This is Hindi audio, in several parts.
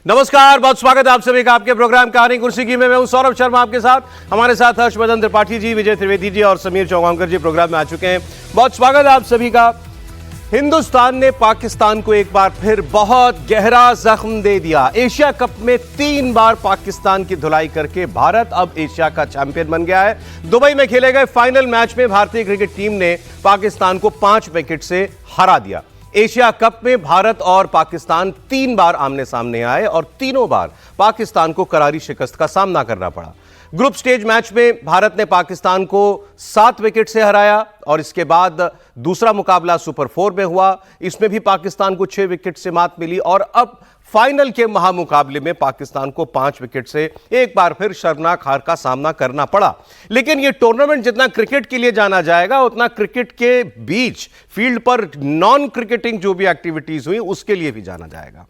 नमस्कार, बहुत स्वागत है आप सभी का आपके प्रोग्राम कहानी कुर्सी की में। मैं हूं सौरभ शर्मा आपके साथ। हमारे साथ हर्षवर्धन त्रिपाठी जी, विजय त्रिवेदी जी और समीर चौगांवकर जी प्रोग्राम में आ चुके हैं। बहुत स्वागत है आप सभी का। हिंदुस्तान ने पाकिस्तान को एक बार फिर बहुत गहरा जख्म दे दिया। एशिया कप में 3 बार पाकिस्तान की धुलाई करके भारत अब एशिया का चैंपियन बन गया है। दुबई में खेले गए फाइनल मैच में भारतीय क्रिकेट टीम ने पाकिस्तान को 5 विकेट से हरा दिया। एशिया कप में भारत और पाकिस्तान 3 बार आमने सामने आए और तीनों बार पाकिस्तान को करारी शिकस्त का सामना करना पड़ा। ग्रुप स्टेज मैच में भारत ने पाकिस्तान को 7 विकेट से हराया और इसके बाद दूसरा मुकाबला सुपर 4 में हुआ। इसमें भी पाकिस्तान को 6 विकेट से मात मिली और अब फाइनल के महामुकाबले में पाकिस्तान को 5 विकेट से एक बार फिर शर्मनाक हार का सामना करना पड़ा। लेकिन यह टूर्नामेंट जितना क्रिकेट के लिए जाना जाएगा, उतना क्रिकेट के बीच फील्ड पर नॉन क्रिकेटिंग जो भी एक्टिविटीज हुई उसके लिए भी जाना जाएगा।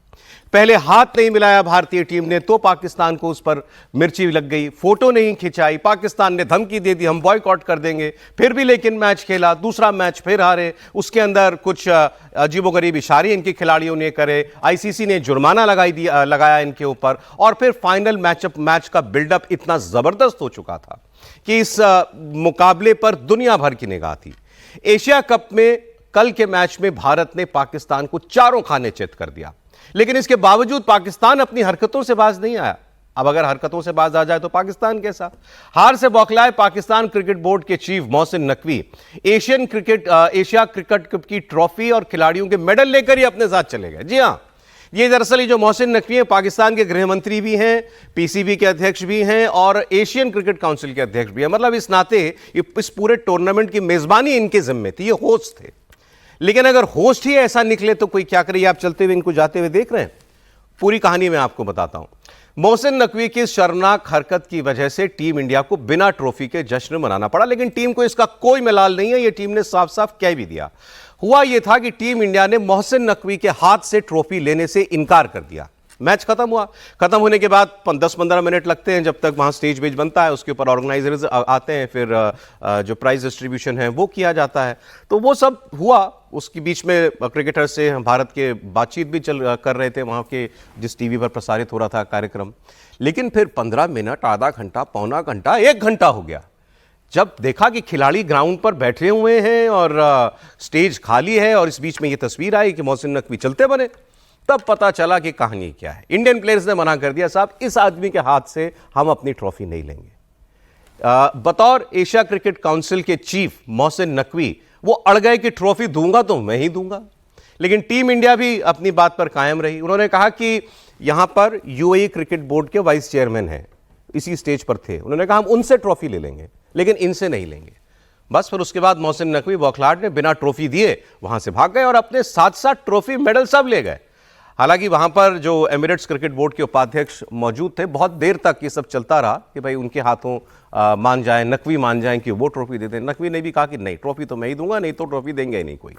पहले हाथ नहीं मिलाया भारतीय टीम ने तो पाकिस्तान को उस पर मिर्ची लग गई, फोटो नहीं खिंचाई, पाकिस्तान ने धमकी दे दी हम बॉयकॉट कर देंगे। फिर भी लेकिन मैच खेला, दूसरा मैच फिर हारे। उसके अंदर कुछ अजीबोगरीब इशारे इनके खिलाड़ियों ने करे, आईसीसी ने जुर्माना लगाया इनके ऊपर और फिर फाइनल मैच का बिल्डअप इतना जबरदस्त हो चुका था कि इस मुकाबले पर दुनिया भर की निगाह थी। एशिया कप में कल के मैच में भारत ने पाकिस्तान को चारों खाने चित कर दिया, लेकिन इसके बावजूद पाकिस्तान अपनी हरकतों से बाज नहीं आया। अब अगर हरकतों से बाज आ जाए तो पाकिस्तान कैसा? हार से बौखलाए पाकिस्तान क्रिकेट बोर्ड के chief Mohsin Naqvi Asia cricket cup की ट्रॉफी और खिलाड़ियों के मेडल लेकर ही अपने साथ चले गए। जी हां, ये दरअसल ये जो मोहसिन नकवी है पाकिस्तान के गृह मंत्री भी हैं, पीसीबी के अध्यक्ष भी हैं और एशियन क्रिकेट काउंसिल के अध्यक्ष भी हैं। मतलब इस नाते इस पूरे टूर्नामेंट की मेजबानी इनके जिम्मे थी, ये होस्ट थे। लेकिन अगर होस्ट ही ऐसा निकले तो कोई क्या करे? आप चलते हुए इनको जाते हुए देख रहे हैं। पूरी कहानी मैं आपको बताता हूं। मोहसिन नकवी की शर्मनाक हरकत की वजह से टीम इंडिया को बिना ट्रॉफी के जश्न मनाना पड़ा, लेकिन टीम को इसका कोई मलाल नहीं है। यह टीम ने साफ साफ कह भी दिया। हुआ यह था कि टीम इंडिया ने मोहसिन नकवी के हाथ से ट्रॉफी लेने से इनकार कर दिया। मैच खत्म हुआ। खत्म होने के बाद 10-15 मिनट लगते हैं जब तक वहां स्टेज वेज बनता है, उसके ऊपर ऑर्गेनाइजर्स आते हैं, फिर जो प्राइज डिस्ट्रीब्यूशन है वो किया जाता है। तो वो सब हुआ। उसके बीच में क्रिकेटर से भारत के बातचीत भी कर रहे थे वहां के जिस टीवी पर प्रसारित हो रहा था कार्यक्रम। लेकिन फिर 15 मिनट, आधा घंटा, पौना घंटा, 1 घंटा हो गया जब देखा कि खिलाड़ी ग्राउंड पर बैठे हुए हैं और स्टेज खाली है और इस बीच में ये तस्वीर आई कि मोहसिन नकवी चलते बने। तब पता चला कि कहानी क्या है। इंडियन प्लेयर्स ने मना कर दिया, साहब इस आदमी के हाथ से हम अपनी ट्रॉफी नहीं लेंगे। बतौर एशिया क्रिकेट काउंसिल के चीफ मोहसिन नकवी वो अड़ गए कि ट्रॉफी दूंगा तो मैं ही दूंगा। लेकिन टीम इंडिया भी अपनी बात पर कायम रही। उन्होंने कहा कि यहां पर यूएई क्रिकेट बोर्ड के वाइस चेयरमैन हैं, इसी स्टेज पर थे। उन्होंने कहा हम उनसे ट्रॉफी ले लेंगे लेकिन इनसे नहीं लेंगे। बस फिर उसके बाद मोहसिन नकवी बौखलाहट में बिना ट्रॉफी दिए वहां से भाग गए और अपने साथ ट्रॉफी मेडल सब ले गए। हालांकि वहां पर जो एमिरेट्स क्रिकेट बोर्ड के उपाध्यक्ष मौजूद थे, बहुत देर तक ये सब चलता रहा कि भाई उनके हाथों मान जाए, नकवी मान जाए कि वो ट्रॉफी दे दें। नकवी ने भी कहा कि नहीं, ट्रॉफी तो मैं ही दूंगा, नहीं तो ट्रॉफी देंगे ही नहीं कोई।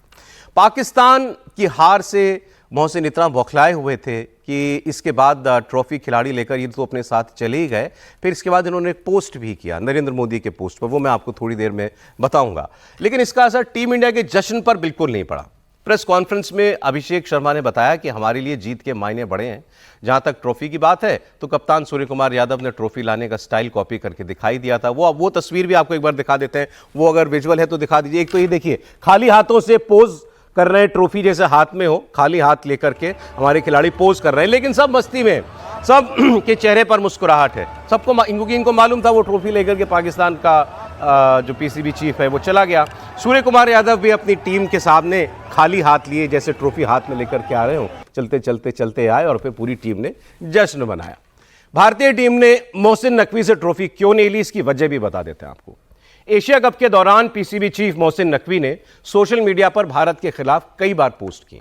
पाकिस्तान की हार से मोहसिन इतना बौखलाए हुए थे कि इसके बाद ट्रॉफी खिलाड़ी लेकर ये तो अपने साथ चले ही गए। फिर इसके बाद इन्होंने एक पोस्ट भी किया नरेंद्र मोदी के पोस्ट पर, वो मैं आपको थोड़ी देर में बताऊंगा। लेकिन इसका असर टीम इंडिया के जश्न पर बिल्कुल नहीं पड़ा। प्रेस कॉन्फ्रेंस में अभिषेक शर्मा ने बताया कि हमारे लिए जीत के मायने बड़े हैं। जहां तक ट्रॉफी की बात है तो कप्तान सूर्य कुमार यादव ने ट्रॉफी लाने का स्टाइल कॉपी करके दिखाई दिया था। वो तस्वीर भी आपको एक बार दिखा देते हैं। वो अगर विजुअल है तो दिखा दीजिए। एक तो ये देखिए, खाली हाथों से पोज कर रहे हैं, ट्रॉफी जैसे हाथ में हो, खाली हाथ लेकर के हमारे खिलाड़ी पोज कर रहे हैं, लेकिन सब मस्ती में, सब के चेहरे पर मुस्कुराहट है। सबको इनको मालूम था वो ट्रॉफी लेकर के पाकिस्तान का जो पीसीबी चीफ है वो चला गया। सूर्य कुमार यादव भी अपनी टीम के सामने खाली हाथ लिए जैसे ट्रॉफी हाथ में लेकर के आ रहे हो, चलते आए और फिर पूरी टीम ने जश्न मनाया। भारतीय टीम ने मोहसिन नकवी से ट्रॉफी क्यों नहीं ली, इसकी वजह भी बता देते हैं आपको। एशिया कप के दौरान पीसीबी चीफ मोहसिन नकवी ने सोशल मीडिया पर भारत के खिलाफ कई बार पोस्ट की।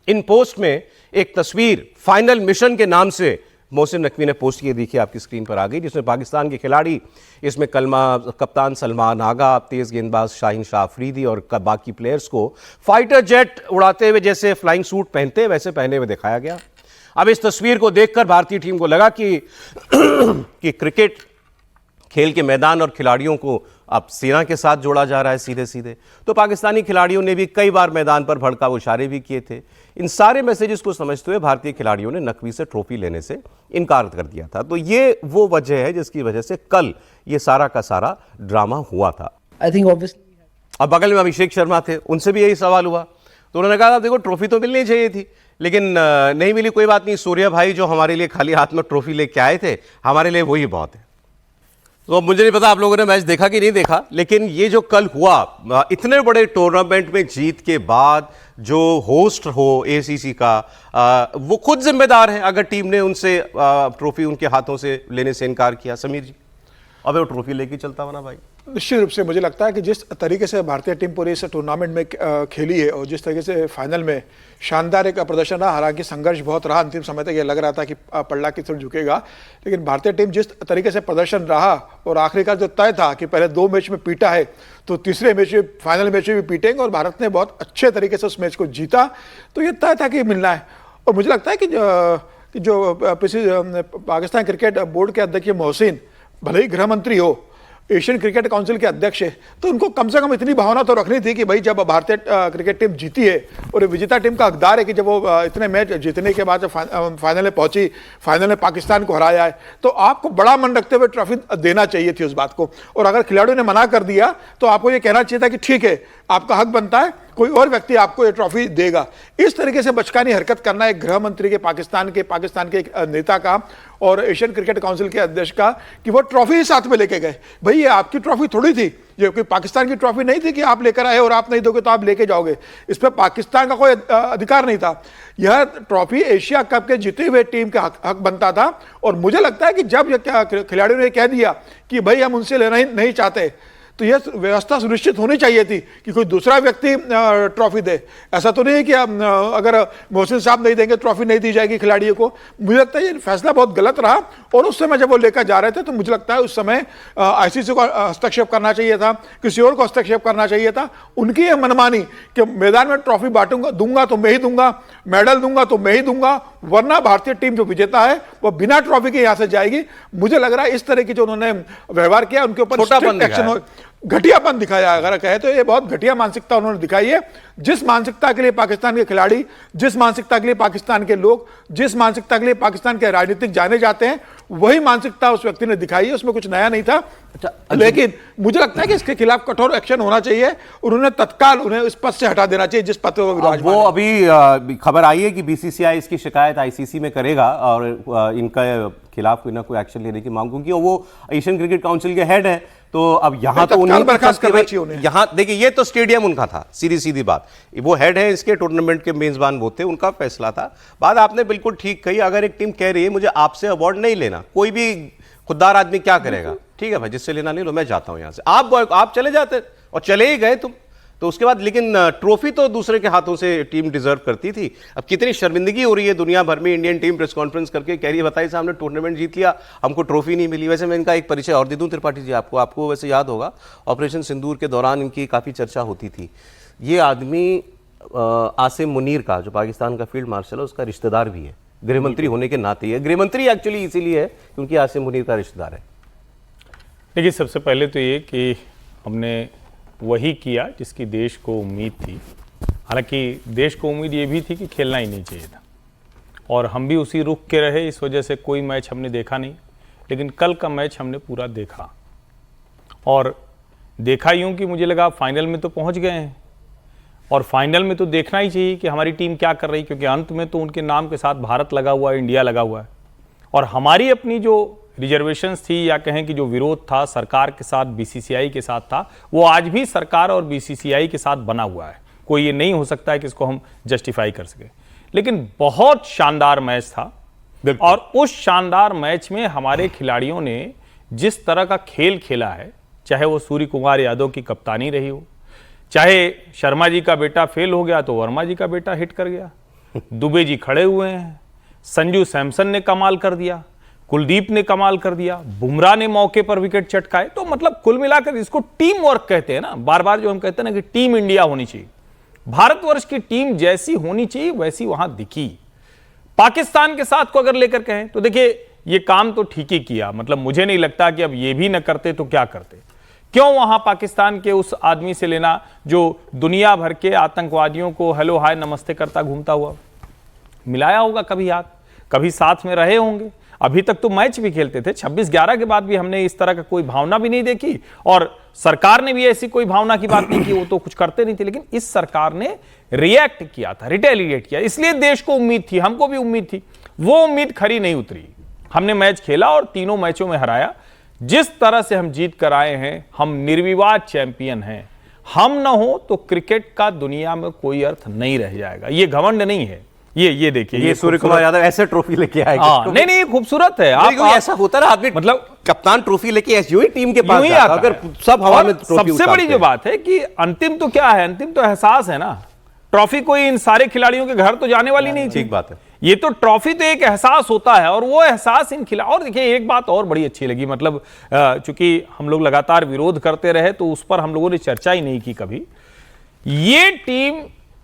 इन पोस्ट में एक तस्वीर फाइनल मिशन के नाम से मोहसिन नकवी ने पोस्ट की, देखिए आपकी स्क्रीन पर आ गई, जिसमें पाकिस्तान के खिलाड़ी, इसमें कप्तान सलमान आगा, तेज गेंदबाज शाहीन शाह अफरीदी और बाकी प्लेयर्स को फाइटर जेट उड़ाते हुए जैसे फ्लाइंग सूट पहनते हैं वैसे पहने हुए दिखाया गया। अब इस तस्वीर को देखकर भारतीय टीम को लगा कि क्रिकेट खेल के मैदान और खिलाड़ियों को अब सेना के साथ जोड़ा जा रहा है सीधे सीधे। तो पाकिस्तानी खिलाड़ियों ने भी कई बार मैदान पर भड़काऊ इशारे भी किए थे। इन सारे मैसेजेस को समझते हुए भारतीय खिलाड़ियों ने नकवी से ट्रॉफी लेने से इनकार कर दिया था। तो ये वो वजह है जिसकी वजह से कल ये सारा का सारा ड्रामा हुआ था। आई थिंक ऑब्वियसली अब बगल में अभिषेक शर्मा थे, उनसे भी यही सवाल हुआ तो उन्होंने कहा देखो ट्रॉफी तो मिलनी चाहिए थी लेकिन नहीं मिली, कोई बात नहीं, सूर्या भाई जो हमारे लिए खाली हाथ में ट्रॉफी लेके आए थे हमारे लिए वही बहुत है। तो अब मुझे नहीं पता आप लोगों ने मैच देखा कि नहीं देखा, लेकिन ये जो कल हुआ इतने बड़े टूर्नामेंट में जीत के बाद जो होस्ट हो एसीसी का वो खुद जिम्मेदार है अगर टीम ने उनसे ट्रॉफी उनके हाथों से लेने से इनकार किया। समीर जी, अब वो ट्रॉफी लेके चलता बना भाई। निश्चित रूप से मुझे लगता है कि जिस तरीके से भारतीय टीम पूरे इस टूर्नामेंट में खेली है और जिस तरीके से फाइनल में शानदार एक प्रदर्शन रहा, हालांकि संघर्ष बहुत रहा, अंतिम समय तक ये लग रहा था कि पल्ला की तरफ झुकेगा, लेकिन भारतीय टीम जिस तरीके से प्रदर्शन रहा और आखिरकार जो तय था कि पहले 2 मैच में पीटा है तो तीसरे मैच में फाइनल मैच में भी पीटेंगे और भारत ने बहुत अच्छे तरीके से उस मैच को जीता, तो ये तय था कि मिलना है। और मुझे लगता है कि जो पाकिस्तान क्रिकेट बोर्ड के अध्यक्ष मोहसिन भले ही गृह मंत्री हो, एशियन क्रिकेट काउंसिल के अध्यक्ष है, तो उनको कम से कम इतनी भावना तो रखनी थी कि भाई जब भारतीय क्रिकेट टीम जीती है और विजेता टीम का हकदार है कि जब वो इतने मैच जीतने के बाद जब फाइनल में पहुंची, फाइनल में पाकिस्तान को हराया है, तो आपको बड़ा मन रखते हुए ट्रॉफी देना चाहिए थी उस बात को। और अगर खिलाड़ियों ने मना कर दिया तो आपको ये कहना चाहिए था कि ठीक है, आपका हक बनता है, कोई और व्यक्ति आपको ये ट्रॉफी देगा। इस तरीके से बचकानी हरकत करना एक गृह मंत्री के पाकिस्तान के एक नेता का और एशियन क्रिकेट काउंसिल के अध्यक्ष का कि वो ट्रॉफी ही साथ में लेके गए। भाई ये आपकी ट्रॉफी थोड़ी थी, ये कोई पाकिस्तान की ट्रॉफी नहीं थी कि आप लेकर आए और आप नहीं दोगे तो आप लेके जाओगे, इस पर पाकिस्तान का कोई अधिकार नहीं था। यह ट्रॉफी एशिया कप के जीते हुए टीम का हक बनता था। और मुझे लगता है कि जब खिलाड़ियों ने कह दिया कि भाई हम उनसे लेना ही नहीं चाहते, तो यह व्यवस्था सुनिश्चित होनी चाहिए थी कि कोई दूसरा व्यक्ति ट्रॉफी दे। ऐसा तो नहीं है कि अगर मोहसिन साहब नहीं देंगे ट्रॉफी नहीं दी जाएगी खिलाड़ियों को। मुझे लगता है ये फैसला बहुत गलत रहा और उस समय जब वो लेकर जा रहे थे तो मुझे लगता है उस समय आईसीसी को हस्तक्षेप करना चाहिए था, किसी और को हस्तक्षेप करना चाहिए था। उनकी ये मनमानी कि मैदान में ट्रॉफी दूंगा तो मैं ही दूंगा, मेडल दूंगा तो मैं ही दूंगा, वरना भारतीय टीम जो विजेता है वो बिना ट्रॉफी के यहां से जाएगी। मुझे लग रहा है इस तरह की जो उन्होंने व्यवहार किया उनके ऊपर एक्शन हो, घटियापन दिखाया, अगर कहे तो ये बहुत घटिया मानसिकता उन्होंने दिखाई है। जिस मानसिकता के लिए पाकिस्तान के खिलाड़ी, जिस मानसिकता के लिए पाकिस्तान के लोग, जिस मानसिकता के लिए पाकिस्तान के राजनीतिक जाने जाते हैं, वही मानसिकता उस व्यक्ति ने दिखाई है, उसमें कुछ नया नहीं था। लेकिन मुझे लगता है कि इसके खिलाफ कठोर एक्शन होना चाहिए, उन्होंने तत्काल उन्हें इस पद से हटा देना चाहिए जिस पद पर वो विराजमान है। वो अभी खबर आई है कि बीसीसीआई इसकी शिकायत आईसीसी में करेगा और इनका खिलाफ कोई ना कोई एक्शन लेने की मांग, क्योंकि वो एशियन क्रिकेट काउंसिल के हेड है। तो अब यहाँ तो उन्हें बर्खास्त करना चाहिए। यहाँ देखिए, ये तो स्टेडियम उनका था, सीधी सीधी बात, वो हेड है इसके, टूर्नामेंट के मेजबान वो थे, उनका फैसला था। बात आपने बिल्कुल ठीक कही। अगर एक टीम कह रही है मुझे आपसे अवार्ड नहीं लेना, कोई भी खुददार आदमी क्या करेगा, ठीक है भाई जिससे लेना ले लो, मैं जाता हूं यहां से, आप चले जाते और चले ही गए तुम। तो उसके बाद लेकिन ट्रॉफी तो दूसरे के हाथों से टीम डिजर्व करती थी। अब कितनी शर्मिंदगी हो रही है दुनिया भर में, इंडियन टीम प्रेस कॉन्फ्रेंस करके कह रही है बताइए साहब ने टूर्नामेंट जीत लिया, हमको ट्रॉफी नहीं मिली। वैसे मैं इनका एक परिचय और दे दूं त्रिपाठी जी, आपको वैसे याद होगा ऑपरेशन सिंदूर के दौरान इनकी काफ़ी चर्चा होती थी। ये आदमी आसिम मुनीर का, जो पाकिस्तान का फील्ड मार्शल है, उसका रिश्तेदार भी है, गृहमंत्री होने के नाते। है गृहमंत्री एक्चुअली इसीलिए है क्योंकि आसिम मुनीर का रिश्तेदार है। देखिए, सबसे पहले तो ये कि हमने वही किया जिसकी देश को उम्मीद थी। हालांकि देश को उम्मीद ये भी थी कि खेलना ही नहीं चाहिए था और हम भी उसी रुख के रहे, इस वजह से कोई मैच हमने देखा नहीं। लेकिन कल का मैच हमने पूरा देखा और देखा यूं कि मुझे लगा फाइनल में तो पहुंच गए हैं और फाइनल में तो देखना ही चाहिए कि हमारी टीम क्या कर रही, क्योंकि अंत में तो उनके नाम के साथ भारत लगा हुआ है, इंडिया लगा हुआ है। और हमारी अपनी जो रिजर्वेशंस थी या कहें कि जो विरोध था सरकार के साथ, बीसीसीआई के साथ था, वो आज भी सरकार और बीसीसीआई के साथ बना हुआ है। कोई ये नहीं हो सकता है कि इसको हम जस्टिफाई कर सके। लेकिन बहुत शानदार मैच था और उस शानदार मैच में हमारे खिलाड़ियों ने जिस तरह का खेल खेला है, चाहे वो सूर्य कुमार यादव की कप्तानी रही हो, चाहे शर्मा जी का बेटा फेल हो गया तो वर्मा जी का बेटा हिट कर गया, दुबे जी खड़े हुए हैं, संजू सैमसन ने कमाल कर दिया, कुलदीप ने कमाल कर दिया, बुमराह ने मौके पर विकेट चटकाए। तो मतलब कुल मिलाकर इसको टीम वर्क कहते हैं ना, बार बार जो हम कहते हैं ना कि टीम इंडिया होनी चाहिए, भारतवर्ष की टीम जैसी होनी चाहिए वैसी वहां दिखी। पाकिस्तान के साथ को अगर लेकर कहें तो देखिए, ये काम तो ठीक ही किया, मतलब मुझे नहीं लगता कि अब ये भी न करते तो क्या करते। क्यों वहां पाकिस्तान के उस आदमी से लेना जो दुनिया भर के आतंकवादियों को हेलो हाय नमस्ते करता घूमता हुआ? मिलाया होगा कभी हाथ, कभी साथ में रहे होंगे। अभी तक तो मैच भी खेलते थे, 26/11 के बाद भी हमने इस तरह का कोई भावना भी नहीं देखी, और सरकार ने भी ऐसी कोई भावना की बात नहीं की, वो तो कुछ करते नहीं थे। लेकिन इस सरकार ने रिएक्ट किया था, रिटेलिएट किया, इसलिए देश को उम्मीद थी, हमको भी उम्मीद थी। वो उम्मीद खरी नहीं उतरी। हमने मैच खेला और तीनों मैचों में हराया। जिस तरह से हम जीत कर आए हैं, हम निर्विवाद चैंपियन हैं। हम ना हो तो क्रिकेट का दुनिया में कोई अर्थ नहीं रह जाएगा। ये घमंड नहीं है। ये देखिए, ये सूर्य कुमार यादव ऐसे ट्रॉफी लेके आएगा। नहीं, ये खूबसूरत है। आप ऐसा होता है आदमी, मतलब कप्तान ट्रॉफी लेके ऐसी हुई टीम के पास यूं ही जाता, आता अगर है। सब हवा और में ट्रॉफी सबसे बड़ी जो बात है कि अंतिम तो क्या है, अंतिम तो एहसास है ना। ट्रॉफी कोई इन सारे खिलाड़ियों के घर तो जाने वाली नहीं थी। ठीक बात है। ये तो ट्रॉफी तो एक एहसास होता है, और वो एहसास इन खिला। और देखिए एक बात और बड़ी अच्छी लगी, मतलब चूंकि हम लोग लगातार विरोध करते रहे तो उस पर हम लोगों ने चर्चा ही नहीं की कभी। ये टीम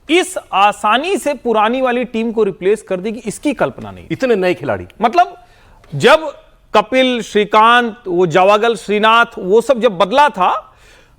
इस आसानी से पुरानी वाली टीम को रिप्लेस कर देगी, इसकी कल्पना नहीं। इतने नए खिलाड़ी, मतलब जब कपिल, श्रीकांत, वो जवागल, श्रीनाथ, वो सब जब बदला था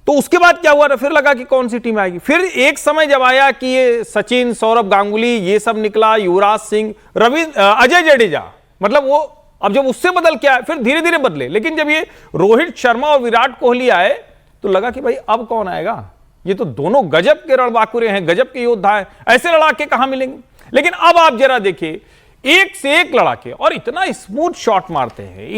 तो उसके बाद क्या हुआ था, फिर लगा कि कौन सी टीम आएगी। फिर एक समय जब आया कि ये सचिन, सौरभ गांगुली, ये सब निकला, युवराज सिंह, अजय जडेजा, मतलब वो अब जब उससे बदल के आए, फिर धीरे धीरे बदले। लेकिन जब ये रोहित शर्मा और विराट कोहली आए तो लगा कि भाई अब कौन आएगा, ये तो दोनों गजब के रणबांकुरे हैं, गजब के योद्धा हैं, ऐसे लड़ाके कहां मिलेंगे। लेकिन अब आप जरा देखिए, एक से एक लड़ाके, और इतना स्मूथ शॉट मारते हैं,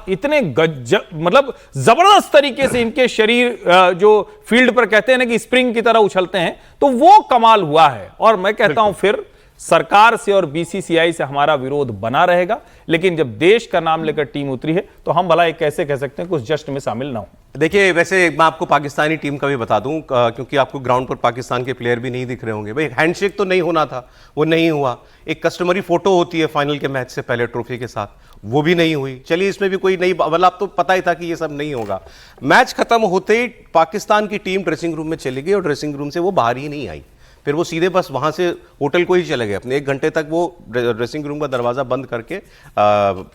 इतने मतलब जबरदस्त तरीके से इनके शरीर जो फील्ड पर कहते हैं ना कि स्प्रिंग की तरह उछलते हैं, तो वो कमाल हुआ है। और मैं कहता हूं फिर सरकार से और बीसीसीआई से हमारा विरोध बना रहेगा, लेकिन जब देश का नाम लेकर टीम उतरी है तो हम भला एक कैसे कह सकते हैं कि उस जश्न में शामिल ना हो। देखिए वैसे मैं आपको पाकिस्तानी टीम का भी बता दूं, क्योंकि आपको ग्राउंड पर पाकिस्तान के प्लेयर भी नहीं दिख रहे होंगे। भाई हैंडशेक तो नहीं होना था, वो नहीं हुआ। एक कस्टमरी फोटो होती है फाइनल के मैच से पहले ट्रॉफी के साथ, वो भी नहीं हुई। चलिए इसमें भी कोई नहीं, मतलब आप तो पता ही था कि ये सब नहीं होगा। मैच खत्म होते ही पाकिस्तान की टीम ड्रेसिंग रूम में चली गई और ड्रेसिंग रूम से वो बाहर ही नहीं आई। फिर वो सीधे बस वहाँ से होटल को ही चले गए अपने। 1 घंटे तक वो ड्रेसिंग रूम का दरवाज़ा बंद करके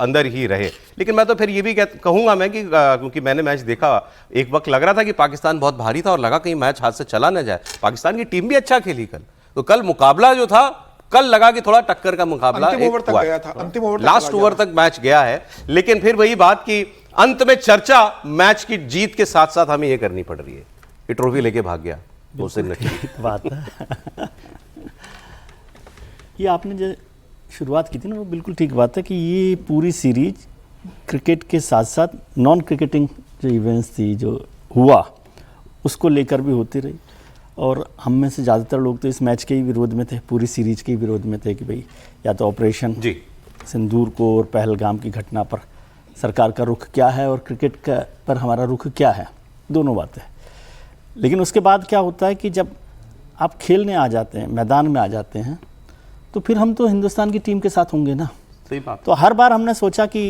अंदर ही रहे। लेकिन मैं तो फिर ये भी कहूँगा मैं कि क्योंकि मैंने मैच देखा, एक वक्त लग रहा था कि पाकिस्तान बहुत भारी था और लगा कहीं मैच हाथ से चला न जाए। पाकिस्तान की टीम भी अच्छा खेली कल, तो कल मुकाबला जो था, कल लगा कि थोड़ा टक्कर का मुकाबला अंतिम ओवर तक गया था, अंतिम ओवर लास्ट ओवर तक मैच गया है। लेकिन फिर वही बात कि अंत में चर्चा मैच की जीत के साथ साथ हमें ये करनी पड़ रही है कि ट्रॉफी लेके भाग गया बात है। ये आपने जो शुरुआत की थी ना, वो बिल्कुल ठीक बात है कि ये पूरी सीरीज क्रिकेट के साथ साथ नॉन क्रिकेटिंग जो इवेंट्स थी, जो हुआ, उसको लेकर भी होती रही। और हम में से ज़्यादातर लोग तो इस मैच के ही विरोध में थे, पूरी सीरीज के ही विरोध में थे कि भाई या तो ऑपरेशन सिंदूर को और पहलगाम की घटना पर सरकार का रुख क्या है और क्रिकेट का पर हमारा रुख क्या है, दोनों बातें। लेकिन उसके बाद क्या होता है कि जब आप खेलने आ जाते हैं, मैदान में आ जाते हैं, तो फिर हम तो हिंदुस्तान की टीम के साथ होंगे ना। सही बात। तो हर बार हमने सोचा कि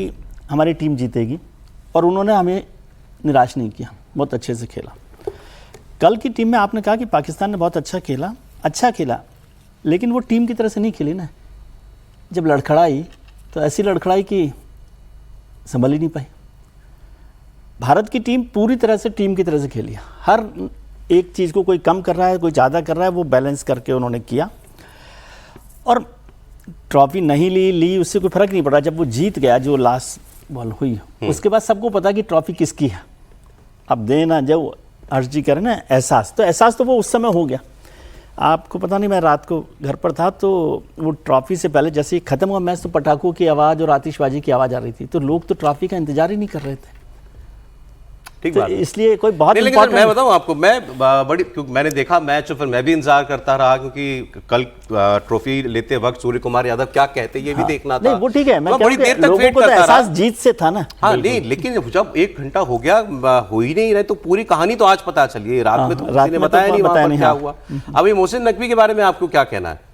हमारी टीम जीतेगी, और उन्होंने हमें निराश नहीं किया, बहुत अच्छे से खेला। कल की टीम में आपने कहा कि पाकिस्तान ने बहुत अच्छा खेला, लेकिन वो टीम की तरह से नहीं खेली ना। जब लड़खड़ाई तो ऐसी लड़खड़ाई कि संभल ही नहीं पाई। भारत की टीम पूरी तरह से टीम की तरह से खेली, हर एक चीज़ को कोई कम कर रहा है, कोई ज़्यादा कर रहा है, वो बैलेंस करके उन्होंने किया। और ट्रॉफी नहीं ली उससे कोई फर्क नहीं पड़ा। जब वो जीत गया, जो लास्ट बॉल हुई, उसके बाद सबको पता कि ट्रॉफी किसकी है। अब देना जब अर्ज जी करें ना एहसास तो वो उस समय हो गया। आपको पता नहीं, मैं रात को घर पर था तो वो ट्रॉफी से पहले जैसे ही खत्म हुआ मैच तो पटाखों की आवाज़ और आतिशबाजी की आवाज़ आ रही थी, तो लोग तो ट्रॉफी का इंतजार ही नहीं कर रहे थे। ठीक तो बात है। इसलिए कोई बहुत लेकिन सर मैं बताऊं आपको, क्योंकि मैंने देखा मैच तो फिर मैं भी इंतजार करता रहा, क्योंकि कल ट्रॉफी लेते वक्त सूर्य कुमार यादव क्या कहते ये भी देखना था। नहीं वो ठीक है, मैं बड़ी देर तक वेट को तो करता एहसास रहा। जीत से था ना। हाँ नहीं, लेकिन जब 1 घंटा हो गया, हो ही नहीं रहे, तो पूरी कहानी तो आज पता चली है। रात में तो किसी ने बताया नहीं वहां पर क्या हुआ। अभी मोहसिन नकवी के बारे में आपको क्या कहना है?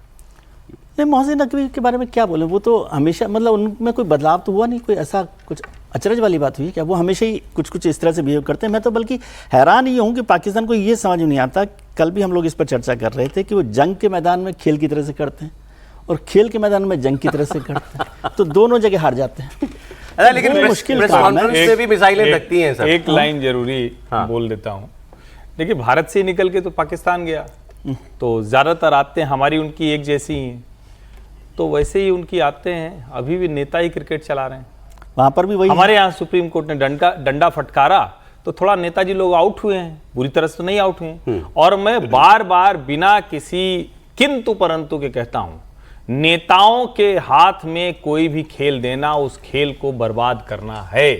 मोहसिन नकवी के बारे में क्या बोले, वो तो हमेशा, मतलब उनमें कोई बदलाव तो हुआ नहीं, कोई ऐसा कुछ अचरज वाली बात हुई क्या? वो हमेशा ही कुछ इस तरह से बिहेव करते हैं। मैं तो बल्कि हैरान ये हूँ कि पाकिस्तान को ये समझ नहीं आता। कल भी हम लोग इस पर चर्चा कर रहे थे कि वो जंग के मैदान में खेल की तरह से करते हैं और खेल के मैदान में जंग की तरह से करते हैं, तो दोनों जगह हार जाते हैं। अरे लेकिन वो प्रेस मुश्किल प्रेस काम है। कॉन्फ्रेंस से भी मिसाइलें लगती हैं सर। एक लाइन जरूरी हाँ। बोल देता हूँ। देखिए, भारत से निकल के तो पाकिस्तान गया, तो ज्यादातर आते हमारी उनकी एक जैसी ही हैं, तो वैसे ही उनकी आते हैं। अभी भी नेता ही क्रिकेट चला रहे हैं। वहां पर भी वही हमारे यहाँ सुप्रीम कोर्ट ने डंडा फटकारा तो थोड़ा नेताजी लोग आउट हुए हैं, बुरी तरह से तो नहीं आउट हुए हैं। और मैं बार बार बिना किसी किंतु परंतु के कहता हूं, नेताओं के हाथ में कोई भी खेल देना उस खेल को बर्बाद करना है।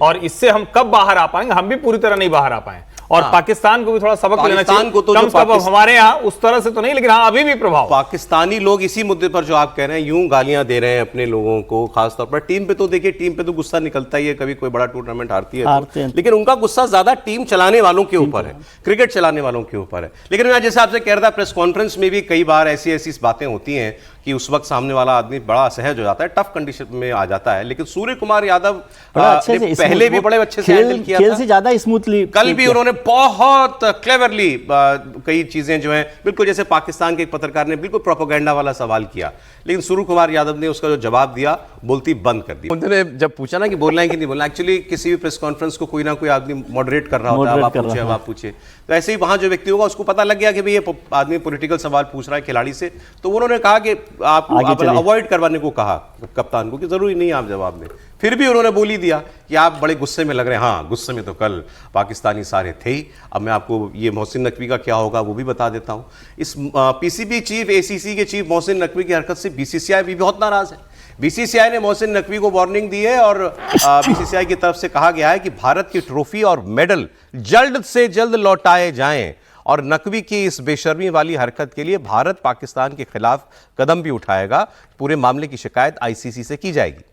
और इससे हम कब बाहर आ पाएंगे? हम भी पूरी तरह नहीं बाहर आ पाए। और पाकिस्तान को भी थोड़ा सबक लेना चाहिए। को तो कम से कम हमारे यहाँ उस तरह से तो नहीं, लेकिन हाँ अभी भी प्रभाव। पाकिस्तानी लोग इसी मुद्दे पर जो आप कह रहे हैं यूं गालियां दे रहे हैं अपने लोगों को, खासतौर पर टीम पे। तो देखिए, टीम पे तो गुस्सा निकलता ही है, कभी कोई बड़ा टूर्नामेंट हारती है तो। लेकिन उनका गुस्सा ज्यादा टीम चलाने वालों के ऊपर है, क्रिकेट चलाने वालों के ऊपर है। लेकिन मैं जैसे आपसे कह रहा था, प्रेस कॉन्फ्रेंस में भी कई बार ऐसी बातें होती हैं कि उस वक्त सामने वाला आदमी बड़ा असहज हो जाता है, टफ कंडीशन में आ जाता है। लेकिन सूर्य कुमार यादव ने पहले भी बड़े अच्छे से हैंडल किया खेल से ज्यादा स्मूथली। कल भी उन्होंने बहुत क्लेवरली कई चीजें जो हैं, बिल्कुल जैसे पाकिस्तान के एक पत्रकार ने बिल्कुल प्रोपेगेंडा वाला सवाल किया, लेकिन सूर्य कुमार यादव ने उसका जो जवाब दिया, बोलती बंद कर दी। उन्होंने जब पूछा ना कि बोलना है कि नहीं बोलना, एक्चुअली किसी भी प्रेस कॉन्फ्रेंस को कोई ना कोई आदमी मॉडरेट कर रहा होता है, अब आप पूछे। तो ऐसे ही वहां जो व्यक्ति होगा उसको पता लग गया कि भाई ये आदमी पॉलिटिकल सवाल पूछ रहा है खिलाड़ी से, तो उन्होंने कहा कि आप अवॉइड करवाने को कहा कप्तान को कि जरूरी नहीं आप जवाब दें। फिर भी उन्होंने बोल ही दिया कि आप बड़े गुस्से में लग रहे हैं। हाँ, गुस्से में तो कल पाकिस्तानी सारे थे ही। अब मैं आपको ये मोहसिन नकवी का क्या होगा वो भी बता देता हूं। इस पीसीबी चीफ, एसीसी के चीफ मोहसिन नकवी की हरकत से बीसीसीआई भी बहुत नाराज है। बीसीसीआई ने मोहसिन नकवी को वार्निंग दी है और बीसीसीआई की तरफ से कहा गया है कि भारत की ट्रॉफी और मेडल जल्द से जल्द लौटाए जाएं। और नकवी की इस बेशर्मी वाली हरकत के लिए भारत पाकिस्तान के खिलाफ कदम भी उठाएगा। पूरे मामले की शिकायत आईसीसी से की जाएगी।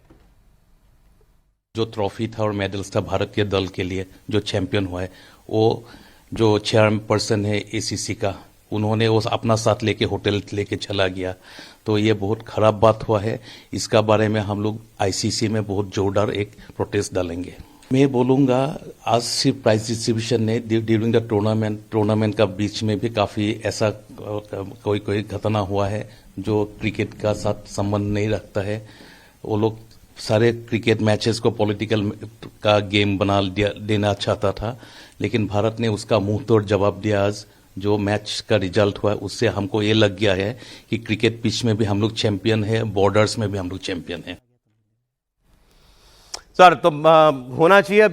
जो ट्रॉफी था और मेडल्स था भारत के दल के लिए जो चैंपियन हुआ है, वो जो चेयरपर्सन है एसीसी का, उन्होंने वो अपना साथ लेके होटल लेके चला गया। तो ये बहुत खराब बात हुआ है। इसका बारे में हम लोग आईसीसी में बहुत जोरदार एक प्रोटेस्ट डालेंगे। मैं बोलूँगा आज सिर्फ प्राइज डिस्ट्रीब्यूशन ने ड्यूरिंग द टूर्नामेंट का बीच में भी काफ़ी ऐसा कोई घटना हुआ है जो क्रिकेट का साथ संबंध नहीं रखता है। वो लोग सारे क्रिकेट मैचेस को पॉलिटिकल का गेम बना देना चाहता था, लेकिन भारत ने उसका मुंह तोड़ जवाब दिया। आज जो मैच का रिजल्ट हुआ है उससे हमको ये लग गया है कि क्रिकेट पिच में भी हम लोग चैंपियन है, बॉर्डर्स में भी हम लोग चैंपियन है। सर, तो होना चाहिए